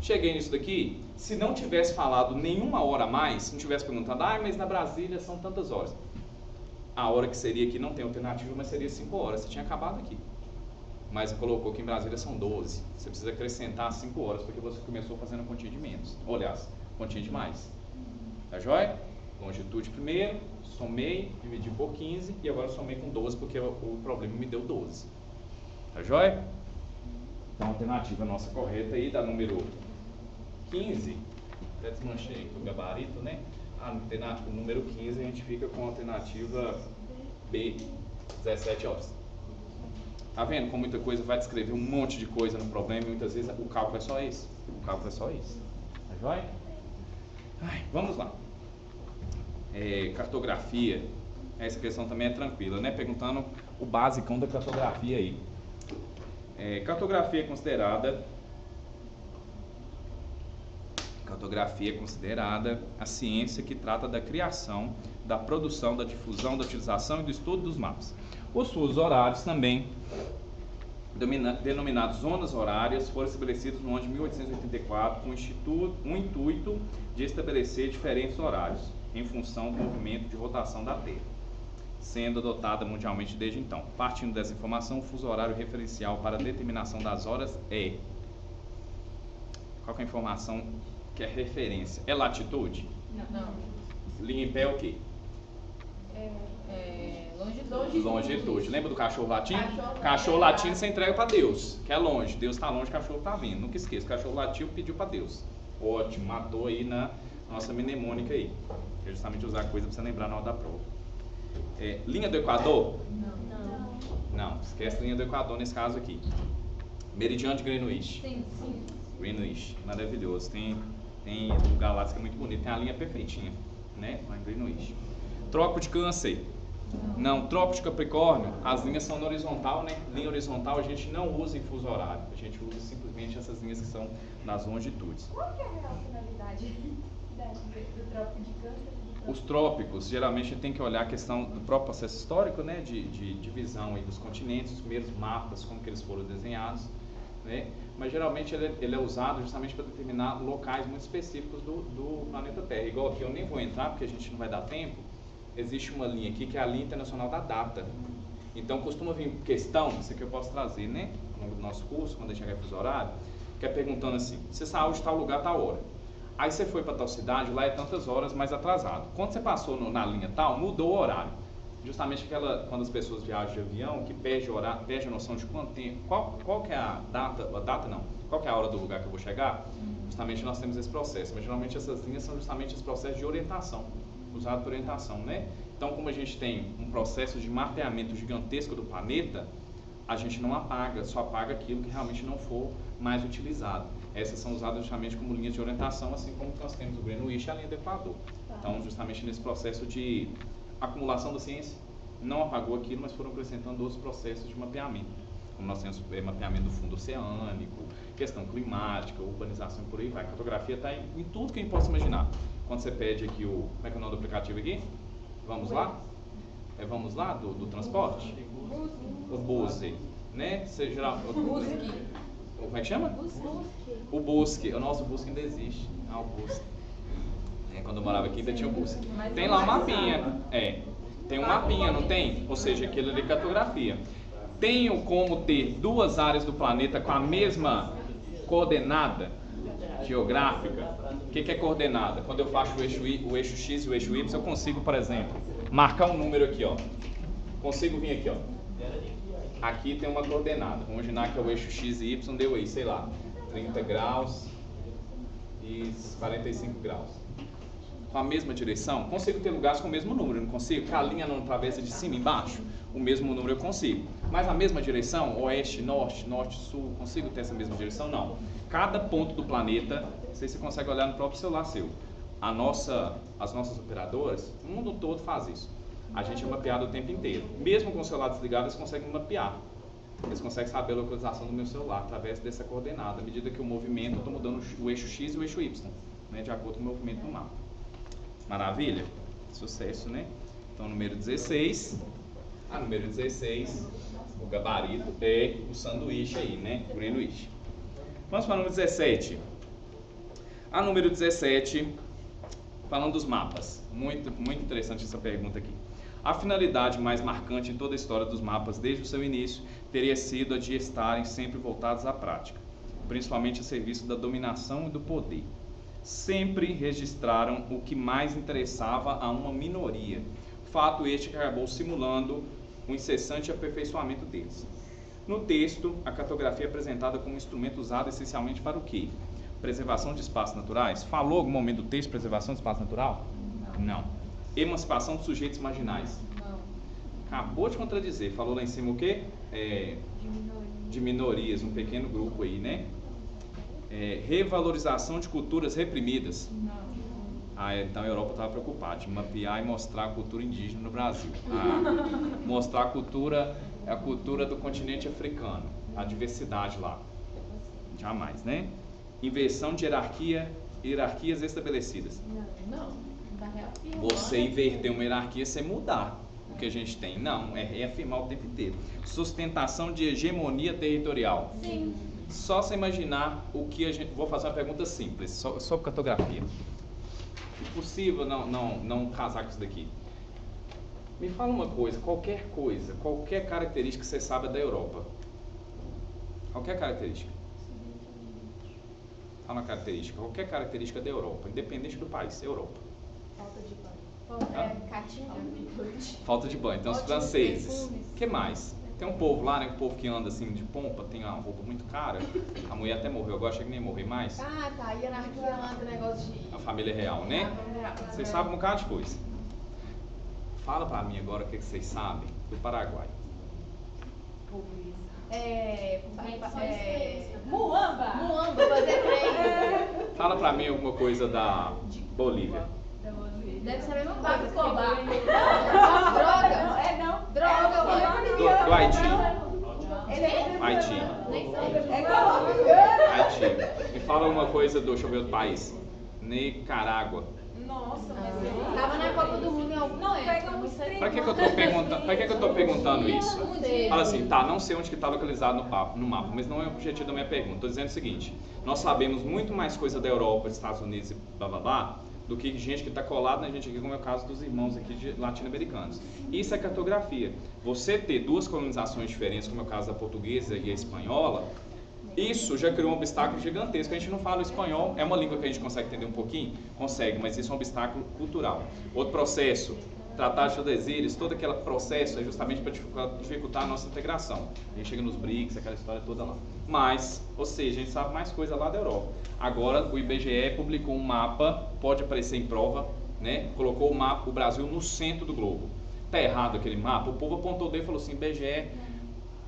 Cheguei nisso daqui, se não tivesse falado nenhuma hora a mais, se não tivesse perguntado, mas na Brasília são tantas horas. A hora que seria aqui não tem alternativa, mas seria 5 horas, você tinha acabado aqui. Mas colocou que em Brasília são 12. Você precisa acrescentar 5 horas, porque você começou fazendo a continha de menos. Ou, aliás, continha de mais. Tá joia? Longitude primeiro, somei, dividi por 15 e agora somei com 12 porque o problema me deu 12. Tá joia? Então a alternativa nossa correta aí da número 15, até desmanchei aqui o gabarito, né? A alternativa número 15 a gente fica com a alternativa B, 17 horas. Tá vendo como muita coisa vai descrever um monte de coisa no problema e muitas vezes o cálculo é só esse. Tá joia? Vamos lá. Cartografia, essa questão também é tranquila, né? Perguntando o basicão da cartografia aí. Cartografia é considerada a ciência que trata da criação, da produção, da difusão, da utilização e do estudo dos mapas. Os fusos horários também, denominados zonas horárias, foram estabelecidos no ano de 1884 com o intuito de estabelecer diferentes horários em função do movimento de rotação da Terra, sendo adotada mundialmente desde então. Partindo dessa informação, o fuso horário referencial para a determinação das horas é... Qual que é a informação que é referência? É latitude? Não. Linha em pé é o quê? Longitude. Lembra do cachorro latindo? Cachorro latindo você entrega para Deus, que é longe. Deus está longe, o cachorro está vindo. Nunca esqueça, o cachorro latiu, pediu para Deus. Ótimo, matou aí na nossa mnemônica aí. Que é justamente usar coisa para você lembrar na hora da prova. Linha do Equador? Não, esquece a linha do Equador nesse caso aqui. Meridiano de Greenwich. Sim. Greenwich, maravilhoso. Tem lugar lá que é muito bonito. Tem a linha perfeitinha, né? Lá em Greenwich. Trópico de Câncer. Não, Trópico de Capricórnio, as linhas são na horizontal, né? Linha horizontal a gente não usa em fuso horário. A gente usa simplesmente essas linhas que são nas longitudes. Qual que é a real finalidade do Trópico de Câncer? Os trópicos, geralmente a gente tem que olhar a questão do próprio processo histórico, né? De divisão aí dos continentes, os primeiros mapas, como que eles foram desenhados, né? Mas geralmente ele é usado justamente para determinar locais muito específicos do planeta Terra. Igual aqui eu nem vou entrar porque a gente não vai dar tempo. Existe uma linha aqui que é a linha internacional da data. Então costuma vir questão, isso aqui eu posso trazer, né? Ao longo do nosso curso, quando a gente chegar em fuso horário, que é perguntando assim, você saiu de tal lugar, tal hora. Aí você foi para tal cidade, lá é tantas horas mais atrasado. Quando você passou na linha tal, mudou o horário. Justamente quando as pessoas viajam de avião, que perde a noção de quanto tempo, qual que é a data não, qual que é a hora do lugar que eu vou chegar, justamente nós temos esse processo, mas geralmente essas linhas são justamente esse processo de orientação, usado por orientação, né? Então, como a gente tem um processo de mapeamento gigantesco do planeta, a gente não apaga, só apaga aquilo que realmente não for mais utilizado. Essas são usadas justamente como linhas de orientação, assim como nós temos o Greenwich e a linha do Equador. Então, justamente nesse processo de acumulação da ciência, não apagou aquilo, mas foram acrescentando outros processos de mapeamento. Como nós temos mapeamento do fundo oceânico, questão climática, urbanização e por aí vai. A cartografia está em tudo que a gente possa imaginar. Quando você pede aqui como é que é o nome do aplicativo aqui? Vamos lá? Vamos lá, do transporte? O Busque, né? Você geral... Como é que chama? O Busque. O nosso Busque ainda existe. O Busque. Quando eu morava aqui ainda tinha o Busque. Tem lá um mapinha. Tem um mapinha, não tem? Ou seja, aquilo ali é cartografia. Tenho como ter duas áreas do planeta com a mesma coordenada geográfica? O que é coordenada? Quando eu faço o eixo X e o eixo Y, eu consigo, por exemplo, marcar um número aqui, ó. Consigo vir aqui, ó. Aqui tem uma coordenada. Vamos imaginar que é o eixo x e y, deu aí, sei lá, 30 graus e 45 graus. Com a mesma direção, consigo ter lugares com o mesmo número, não consigo? Com a linha não atravessa de cima e embaixo, o mesmo número eu consigo. Mas a mesma direção, oeste, norte, norte, sul, consigo ter essa mesma direção? Não. Cada ponto do planeta, não sei se você consegue olhar no próprio celular seu. As nossas operadoras, o mundo todo faz isso. A gente é mapeado o tempo inteiro. Mesmo com o celular desligado, eles conseguem mapear. Eles conseguem saber a localização do meu celular através dessa coordenada. À medida que o movimento, eu estou mudando o eixo X e o eixo Y, né, de acordo com o movimento do mapa. Maravilha? Sucesso, né? Então, número 16. Número 16, o gabarito é o sanduíche aí, né? O greenwich. Vamos para o número 17. Número 17, falando dos mapas. Muito interessante essa pergunta aqui. A finalidade mais marcante em toda a história dos mapas desde o seu início teria sido a de estarem sempre voltados à prática, principalmente a serviço da dominação e do poder. Sempre registraram o que mais interessava a uma minoria, fato este que acabou simulando o incessante aperfeiçoamento deles. No texto, a cartografia é apresentada como um instrumento usado essencialmente para o quê? Preservação de espaços naturais? Falou algum momento do texto preservação de espaço natural? Não. Emancipação dos sujeitos marginais? Não. Acabou de contradizer. Falou lá em cima o quê? De minorias, um pequeno grupo aí, né? Revalorização de culturas reprimidas? Não. Então a Europa estava preocupada de mapear e mostrar a cultura indígena no Brasil. Mostrar a cultura do continente africano, a diversidade lá. Jamais, né? Inversão de hierarquias estabelecidas. Não. Você inverter uma hierarquia sem mudar o que a gente tem. Não, é reafirmar o tempo inteiro. Sustentação de hegemonia territorial. Sim. Só você imaginar o que a gente... Vou fazer uma pergunta simples, sobre cartografia. Impossível não casar com isso daqui. Me fala uma coisa, qualquer característica que você sabe da Europa. Qualquer característica. Fala uma característica, qualquer característica da Europa, independente do país, Europa. Falta de banho. Caatinga. Falta de banho. Então os franceses. O que mais? Tem um povo lá, né? Um povo que anda assim de pompa, tem uma roupa muito cara. A mulher até morreu, agora achei que nem ia morrer mais. Tá. Hierarquia lá do negócio de... A família real, né? Vocês sabem um bocado de coisa. Fala pra mim agora o que vocês sabem do Paraguai. Muamba, fazer trem. Fala pra mim alguma coisa da Bolívia. Deve ser a mesma coisa. Escobar. Droga. Droga. Do Haiti. Nem sei. Haiti. Me fala alguma coisa do, deixa eu ver outro país. Nicarágua. Nossa, mas Tava na Copa do Mundo em algum momento. Pra que eu tô perguntando isso? Fala assim, não sei onde que está localizado no mapa, mas não é o objetivo da minha pergunta. Estou dizendo o seguinte, nós sabemos muito mais coisa da Europa, dos Estados Unidos e blá blá blá, do que gente que está colada na gente aqui, como é o caso dos irmãos aqui latino-americanos. Isso é cartografia. Você ter duas colonizações diferentes, como é o caso da portuguesa e a espanhola, isso já criou um obstáculo gigantesco. A gente não fala o espanhol, é uma língua que a gente consegue entender um pouquinho? Consegue, mas isso é um obstáculo cultural. Outro processo, Tratado de Tordesilhas, todo aquele processo é justamente para dificultar a nossa integração. A gente chega nos BRICS, aquela história toda lá. Mas, ou seja, a gente sabe mais coisa lá da Europa. Agora, o IBGE publicou um mapa, pode aparecer em prova, né? Colocou o Brasil no centro do globo. Tá errado aquele mapa? O povo apontou o dedo e falou assim, IBGE...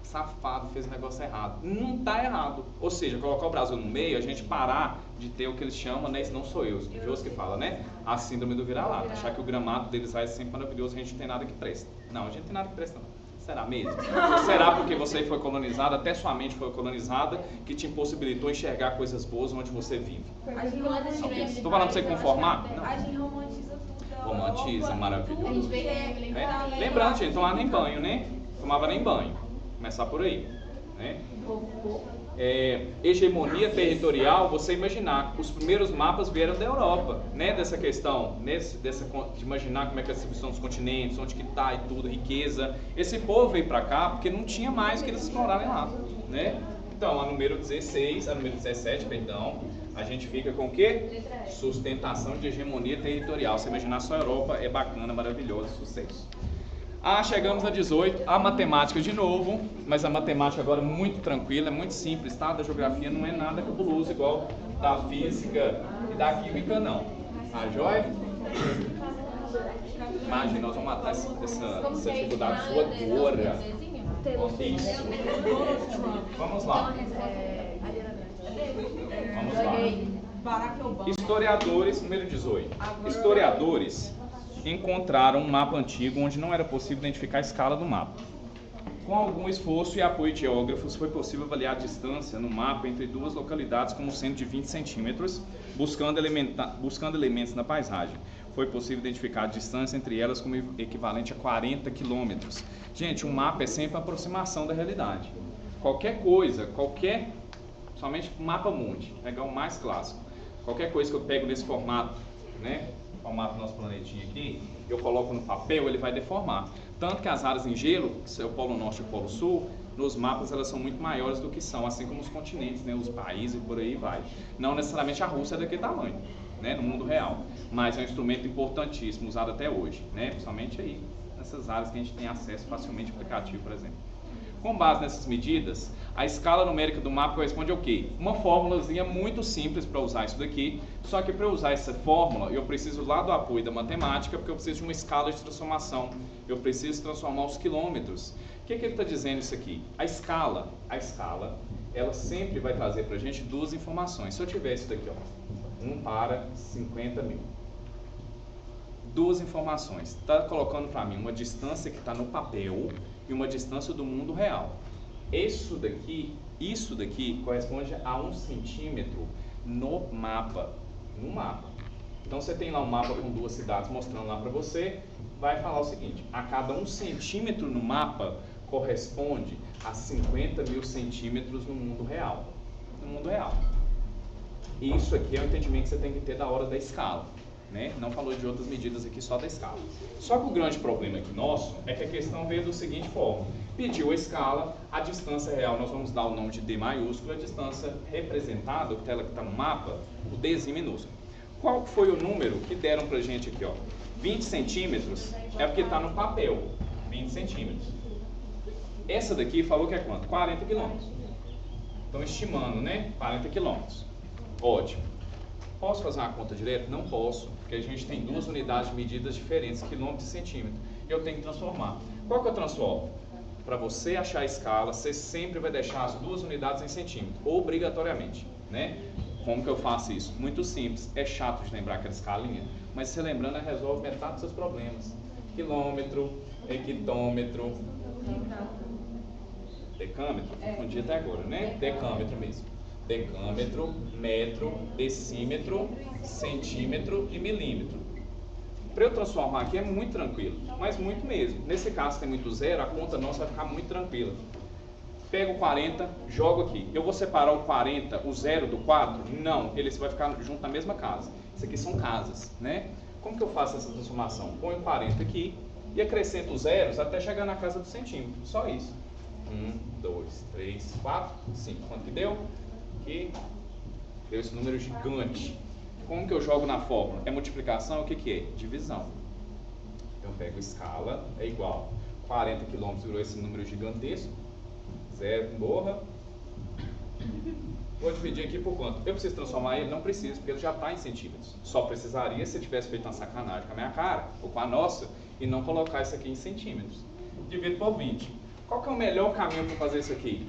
safado, fez um negócio errado. Não está errado. Ou seja, colocar o Brasil no meio, a gente parar de ter o que eles chamam, né? Isso não sou eu, Jôs que fala, né? A síndrome do vira-lata. Achar que o gramado deles vai ser sempre maravilhoso, a gente não tem nada que presta. Não, a gente não tem nada que presta, não. Será mesmo? Ou será porque você foi colonizado, até sua mente foi colonizada, que te impossibilitou enxergar coisas boas onde você vive? Estou falando para você conformar? Não. a gente romantiza tudo. Romantiza, maravilhoso. A gente vê Lembrando, gente, tomava nem banho, né? Tomava nem banho. Começar por aí, né? Hegemonia territorial, você imaginar, os primeiros mapas vieram da Europa, né? Dessa questão, de imaginar como é que é a distribuição dos continentes, onde que está e tudo, riqueza. Esse povo veio para cá porque não tinha mais o que eles explorarem lá, né? Então, a número 17, a gente fica com o quê? Letra E. Sustentação de hegemonia territorial. Se imaginar só a Europa, é bacana, maravilhoso, sucesso. Chegamos a 18, a matemática de novo, mas a matemática agora é muito tranquila, é muito simples, tá? Da geografia não é nada cabuloso, igual da física e da química, não. Tá joia? Imagina, nós vamos matar essa dificuldade sua agora. Isso. Vamos lá. Vamos lá. Historiadores, número 18. Historiadores encontraram um mapa antigo onde não era possível identificar a escala do mapa. Com algum esforço e apoio de geógrafos, foi possível avaliar a distância no mapa entre duas localidades como sendo de 20 centímetros, buscando elementos na paisagem. Foi possível identificar a distância entre elas como equivalente a 40 quilômetros. Gente, um mapa é sempre uma aproximação da realidade. Qualquer coisa, somente mapa mundi, pegar o mais clássico. Qualquer coisa que eu pego nesse formato, né? Formato do nosso planetinha aqui, eu coloco no papel, ele vai deformar. Tanto que as áreas em gelo, que é o Polo Norte e o Polo Sul, nos mapas elas são muito maiores do que são, assim como os continentes, né, os países e por aí vai. Não necessariamente a Rússia é daquele tamanho, né, no mundo real, mas é um instrumento importantíssimo, usado até hoje, né, principalmente aí nessas áreas que a gente tem acesso facilmente ao aplicativo, por exemplo. Com base nessas medidas, a escala numérica do mapa corresponde ao quê? Uma fórmulazinha muito simples para usar isso daqui, só que para usar essa fórmula, eu preciso lá do apoio da matemática, porque eu preciso de uma escala de transformação. Eu preciso transformar os quilômetros. O que ele está dizendo isso aqui? A escala, ela sempre vai trazer para a gente duas informações. Se eu tiver isso daqui, ó, 1 para 50 mil. Duas informações. Está colocando para mim uma distância que está no papel e uma distância do mundo real. Isso daqui corresponde a 1 centímetro no mapa. Então você tem lá um mapa com duas cidades mostrando lá para você, vai falar o seguinte: a cada 1 centímetro no mapa corresponde a 50 mil centímetros no mundo real. Isso aqui é o entendimento que você tem que ter da hora da escala. Né? Não falou de outras medidas aqui, só da escala. Só que o grande problema aqui nosso é que a questão veio da seguinte forma: pediu a escala, a distância real, nós vamos dar o nome de D maiúsculo, a distância representada, a tela que está no mapa, o Dzinho minúsculo. Qual foi o número que deram pra gente aqui, ó? 20 centímetros é porque está no papel, 20 centímetros. Essa daqui falou que é quanto? 40 quilômetros. Estão estimando, né? 40 quilômetros. Ótimo. Posso fazer uma conta direta? Não posso, porque a gente tem duas unidades de medidas diferentes, quilômetro e centímetro. E eu tenho que transformar. Qual que eu transformo? Para você achar a escala, você sempre vai deixar as duas unidades em centímetro, obrigatoriamente, né? Como que eu faço isso? Muito simples. É chato de lembrar aquela escalinha, mas você lembrando, ela resolve metade dos seus problemas. Quilômetro, hectômetro, decâmetro, confundi até agora, né? Decâmetro mesmo. Decâmetro, metro, decímetro, centímetro e milímetro. Para eu transformar aqui é muito tranquilo, mas muito mesmo. Nesse caso tem muito zero, a conta nossa vai ficar muito tranquila. Pego o 40, jogo aqui. Eu vou separar o 40, o 0 do 4? Não, ele vai ficar junto na mesma casa. Isso aqui são casas, né? Como que eu faço essa transformação? Ponho o 40 aqui e acrescento os zeros até chegar na casa do centímetro. Só isso. 1, 2, 3, 4, 5. Quanto que deu? Aqui deu esse número gigante. Como que eu jogo na fórmula? É multiplicação? O que que é? Divisão. Eu pego escala, é igual. 40 km virou esse número gigantesco. Zero, borra. Vou dividir aqui por quanto? Eu preciso transformar ele? Não preciso, porque ele já está em centímetros. Só precisaria se eu tivesse feito uma sacanagem com a minha cara, ou com a nossa, e não colocar isso aqui em centímetros. Divido por 20. Qual que é o melhor caminho para fazer isso aqui?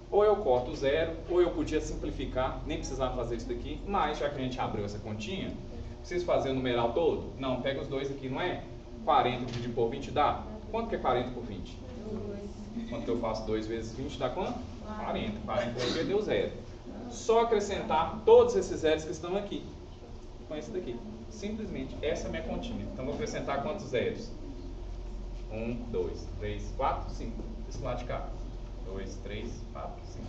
Ou eu corto o zero, ou eu podia simplificar, nem precisava fazer isso daqui, mas já que a gente abriu essa continha, preciso fazer o numeral todo? Não, pega os dois aqui, não é? 40 dividido por 20 dá? Quanto que é 40 por 20? Quanto que eu faço 2 vezes 20 dá quanto? 40. 40 aqui deu zero. Só acrescentar todos esses zeros que estão aqui. Com esse daqui. Simplesmente, essa é a minha continha. Então vou acrescentar quantos zeros? 1, 2, 3, 4, 5. Esse lado de cá. 2, 3, 4, 5.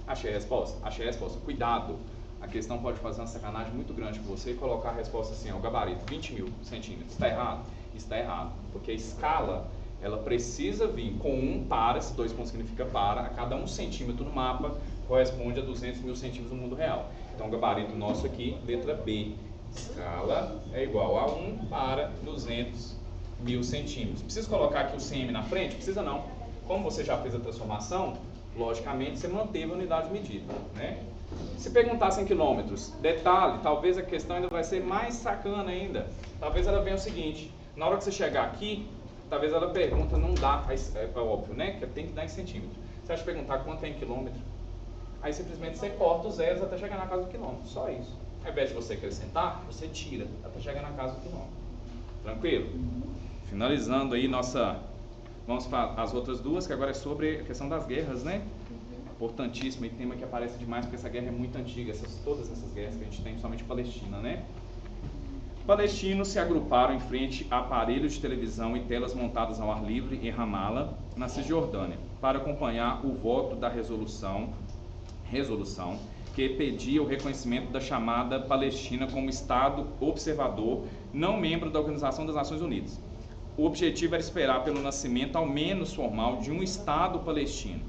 Achei a resposta? Achei a resposta. Cuidado, a questão pode fazer uma sacanagem muito grande com você e colocar a resposta assim, ó, o gabarito, 20 mil centímetros. Está errado? Está errado. Porque a escala, ela precisa vir com 1 para, esse 2 pontos significa para, a cada 1 centímetro no mapa, corresponde a 200 mil centímetros no mundo real. Então, o gabarito nosso aqui, letra B. Escala é igual a 1 para 200 mil centímetros. Precisa colocar aqui o cm na frente? Precisa não. Como você já fez a transformação, logicamente você manteve a unidade medida, né? Se perguntassem quilômetros, detalhe, talvez a questão ainda vai ser mais sacana ainda. Talvez ela venha o seguinte, na hora que você chegar aqui, talvez ela pergunta, não dá, é óbvio, né? Que tem que dar em centímetro. Você vai te perguntar quanto é em quilômetro? Aí simplesmente você corta os zeros até chegar na casa do quilômetro, só isso. Ao invés de você acrescentar, você tira até chegar na casa do quilômetro. Tranquilo? Finalizando aí vamos para as outras duas, que agora é sobre a questão das guerras, né? Importantíssimo, e tema que aparece demais, porque essa guerra é muito antiga, todas essas guerras que a gente tem, somente Palestina, né? Palestinos se agruparam em frente a aparelhos de televisão e telas montadas ao ar livre em Ramala, na Cisjordânia, para acompanhar o voto da resolução que pedia o reconhecimento da chamada Palestina como Estado observador, não membro da Organização das Nações Unidas. O objetivo era esperar pelo nascimento, ao menos formal, de um Estado palestino.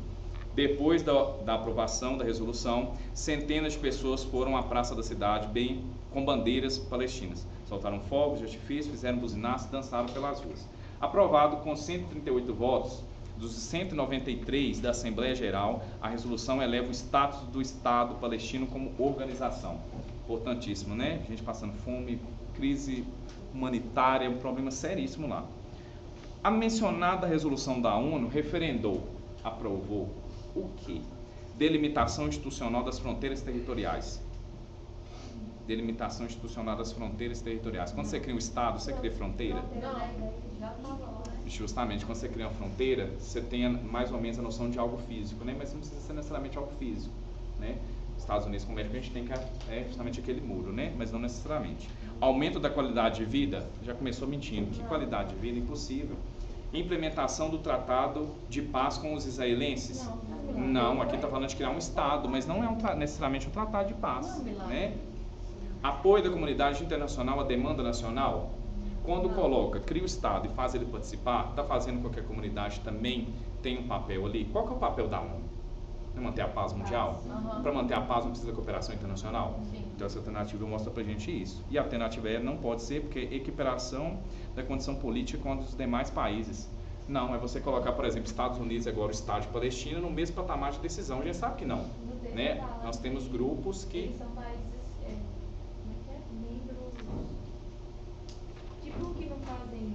Depois da aprovação da resolução, centenas de pessoas foram à praça da cidade, bem com bandeiras palestinas. Soltaram fogos de artifício, fizeram buzinaço e dançaram pelas ruas. Aprovado com 138 votos, dos 193 da Assembleia Geral, a resolução eleva o status do Estado palestino como organização. Importantíssimo, né? Gente passando fome, crise humanitária, um problema seríssimo lá. A mencionada resolução da ONU referendou, aprovou, o quê? Delimitação institucional das fronteiras territoriais. Delimitação institucional das fronteiras territoriais. Quando você cria um Estado, você cria fronteira? Não, já falou, né? Justamente, quando você cria uma fronteira, você tem mais ou menos a noção de algo físico, né? Mas não precisa ser necessariamente algo físico, né? Estados Unidos com o México a gente tem que justamente aquele muro, né? Mas não necessariamente. Aumento da qualidade de vida, já começou mentindo. Que qualidade de vida? Impossível. Implementação do Tratado de Paz com os israelenses? Não, aqui está falando de criar um Estado, mas não é necessariamente um tratado de paz, né? Apoio da comunidade internacional à demanda nacional? Quando coloca, cria o Estado e faz ele participar, está fazendo com que a comunidade também tenha um papel ali. Qual que é o papel da ONU? É manter a paz mundial? Para manter a paz não precisa da cooperação internacional? Sim. Então essa alternativa mostra pra gente isso. E a alternativa é, não pode ser, porque equiparação da condição política com a dos demais países. Não, é você colocar, por exemplo, Estados Unidos agora o Estado de Palestina no mesmo patamar de decisão. A gente sabe que não, né? Nós temos grupos que... Eles são países, como é que é? Membros, tipo que não fazem...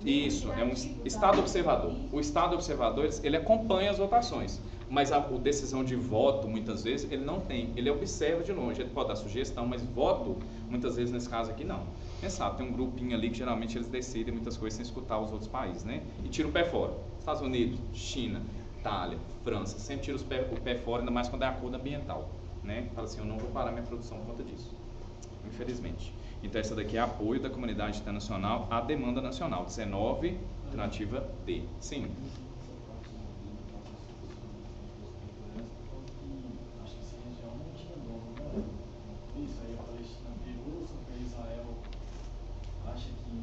Isso, é um Estado observador. O Estado observador, ele acompanha as votações, mas a decisão de voto, muitas vezes, ele não tem. Ele observa de longe, ele pode dar sugestão, mas voto, muitas vezes, nesse caso aqui, não. Quem sabe, tem um grupinho ali que geralmente eles decidem muitas coisas sem escutar os outros países, né? E tira o pé fora. Estados Unidos, China, Itália, França, sempre tira o pé fora, ainda mais quando é acordo ambiental, né? Fala assim, eu não vou parar minha produção por conta disso, infelizmente. Então essa daqui é apoio da comunidade internacional à demanda nacional. 19, alternativa D. Sim. Acho que essa região não tinha dono, né? Isso aí a Palestina pegou, só que Israel acha que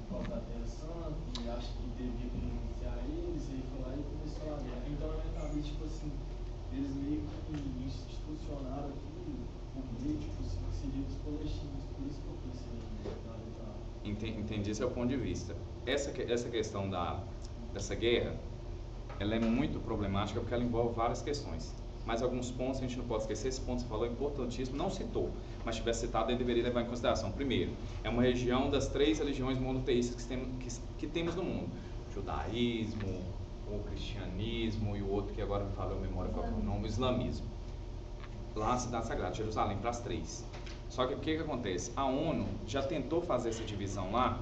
por causa da Terra Santa e acha que devia beneficiar eles, e foi lá e começou a guerra. Então na minha cabeça, tipo assim, eles meio que institucionaram aqui o meio, tipo assim, que seria dos palestinos. Por isso que eu pensei na letra A. Entendi esse é o ponto de vista. Essa questão dessa guerra, ela é muito problemática porque ela envolve várias questões. Mas alguns pontos a gente não pode esquecer. Esse ponto que você falou é importantíssimo, não citou, mas se tivesse citado, ele deveria levar em consideração. Primeiro, é uma região das 3 religiões monoteístas que temos no mundo: judaísmo, o cristianismo e o outro que agora me falou a memória qual é o nome, o islamismo. Lá a cidade sagrada, Jerusalém, para as 3. Só que o que acontece? A ONU já tentou fazer essa divisão lá,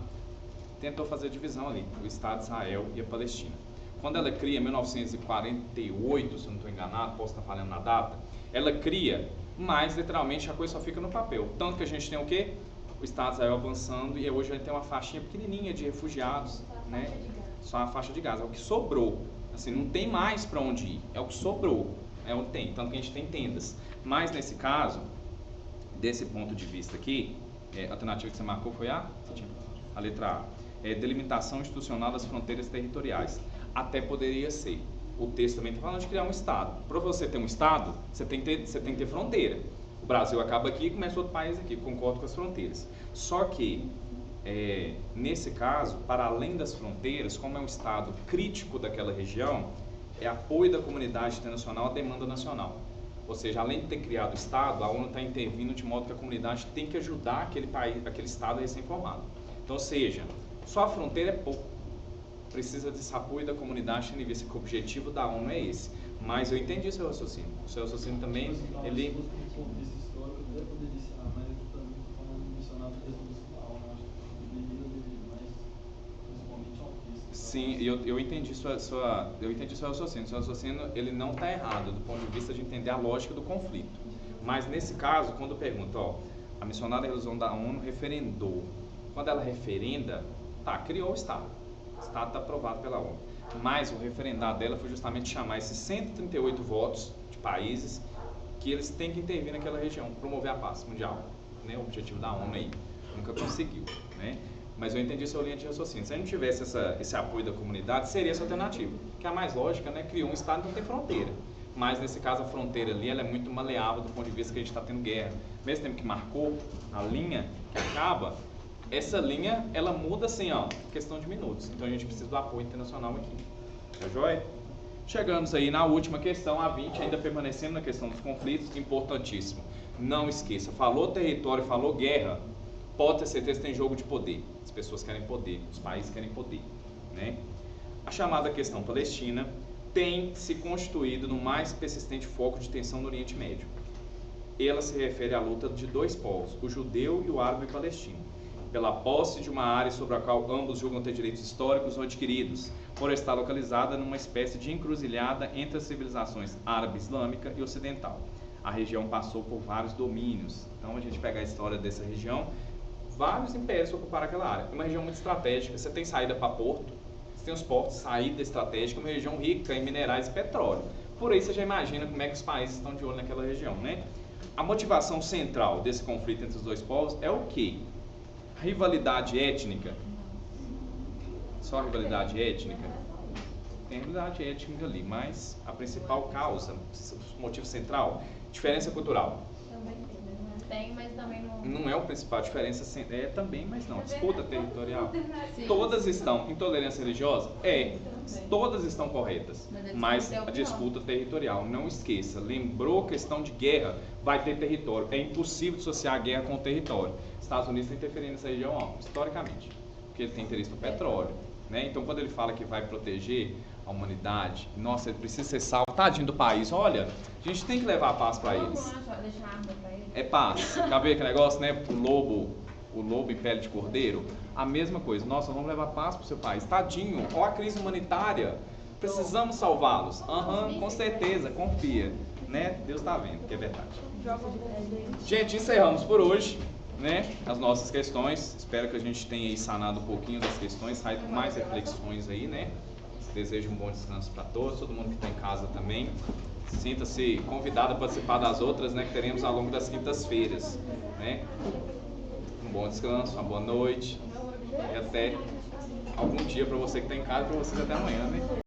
tentou fazer a divisão ali, o Estado de Israel e a Palestina. Quando ela cria, em 1948, se eu não estou enganado, posso estar falando na data, ela cria, mas literalmente a coisa só fica no papel. Tanto que a gente tem o quê? O Estado de Israel avançando, e hoje a gente tem uma faixinha pequenininha de refugiados, né? Só a faixa de Gaza, é o que sobrou. Assim, não tem mais para onde ir, é o que sobrou, é onde tem, tanto que a gente tem tendas. Mas nesse caso, desse ponto de vista aqui, a alternativa que você marcou foi a letra A. Delimitação institucional das fronteiras territoriais. Até poderia ser, o texto também está falando de criar um Estado. Para você ter um Estado, você tem que ter fronteira. O Brasil acaba aqui e começa outro país aqui, concordo com as fronteiras. Só que, nesse caso, para além das fronteiras, como é um Estado crítico daquela região, é apoio da comunidade internacional à demanda nacional. Ou seja, além de ter criado o Estado, a ONU está intervindo de modo que a comunidade tem que ajudar aquele Estado recém-formado. Então, ou seja, só a fronteira é pouco. Precisa desse apoio da comunidade, tendo em vista que o objetivo da ONU é esse. Mas eu entendi seu raciocínio. O seu raciocínio também, ele... contexto histórico, eu até poderia ensinar, mas eu também falando mencionar a resolução da ONU, acho que deveria, mas principalmente ao texto. Sim, eu entendi seu raciocínio. Seu raciocínio, ele não está errado do ponto de vista de entender a lógica do conflito. Mas nesse caso, quando pergunta, a missionária da resolução da ONU referendou. Quando ela referenda, criou o Estado. O Estado está aprovado pela ONU. Mas o referendar dela foi justamente chamar esses 138 votos de países que eles têm que intervir naquela região, promover a paz mundial, né? O objetivo da ONU aí. Nunca conseguiu, né? Mas eu entendi sua linha de raciocínio. Se a gente tivesse esse apoio da comunidade, seria essa alternativa. Que é a mais lógica, né? Criou um Estado e não tem fronteira. Mas nesse caso a fronteira ali ela é muito maleável do ponto de vista que a gente está tendo guerra. Mesmo tempo que marcou a linha que acaba, essa linha, ela muda assim, questão de minutos. Então a gente precisa do apoio internacional aqui. Tá joia? Chegamos aí na última questão, a 20, ainda permanecendo na questão dos conflitos, importantíssimo. Não esqueça, falou território, falou guerra, pode ter certeza que tem jogo de poder. As pessoas querem poder, os países querem poder, né? A chamada questão palestina tem se constituído no mais persistente foco de tensão no Oriente Médio. Ela se refere à luta de dois povos, o judeu e o árabe palestino, pela posse de uma área sobre a qual ambos julgam ter direitos históricos ou adquiridos, por estar localizada numa espécie de encruzilhada entre as civilizações árabe, islâmica e ocidental. A região passou por vários domínios. Então, a gente pega a história dessa região, vários impérios ocuparam aquela área. É uma região muito estratégica, você tem saída para porto, você tem os portos, saída estratégica, uma região rica em minerais e petróleo. Por aí você já imagina como é que os países estão de olho naquela região, né? A motivação central desse conflito entre os dois povos é o quê? Rivalidade étnica. Só rivalidade étnica? Tem rivalidade étnica ali, mas a principal causa, o motivo central, diferença cultural. Também tem, mas também não... Não é a principal diferença, também, mas não. Disputa territorial. Sim. Todas estão. Intolerância religiosa? Todas estão corretas. Mas a disputa territorial, não esqueça. Lembrou questão de guerra, vai ter território. É impossível dissociar a guerra com o território. Estados Unidos está interferindo nessa região, historicamente, porque ele tem interesse no petróleo, né? Então, quando ele fala que vai proteger a humanidade, nossa, ele precisa ser salvo, tadinho do país, olha, a gente tem que levar a paz para eles. Vamos lá, deixar a arma pra eles. É paz. Acabei aquele negócio, né? O lobo em pele de cordeiro. A mesma coisa. Nossa, vamos levar paz para o seu país. Tadinho, olha a crise humanitária. Precisamos salvá-los. Com certeza, confia. Né? Deus está vendo, que é verdade. Gente, encerramos por hoje, né? As nossas questões. Espero que a gente tenha aí sanado um pouquinho das questões, saído com mais reflexões aí, né? Desejo um bom descanso para todos, todo mundo que está em casa também. Sinta-se convidado a participar das outras, né, que teremos ao longo das quintas-feiras, né? Um bom descanso, uma boa noite e até algum dia para você que está em casa, para vocês até amanhã, né?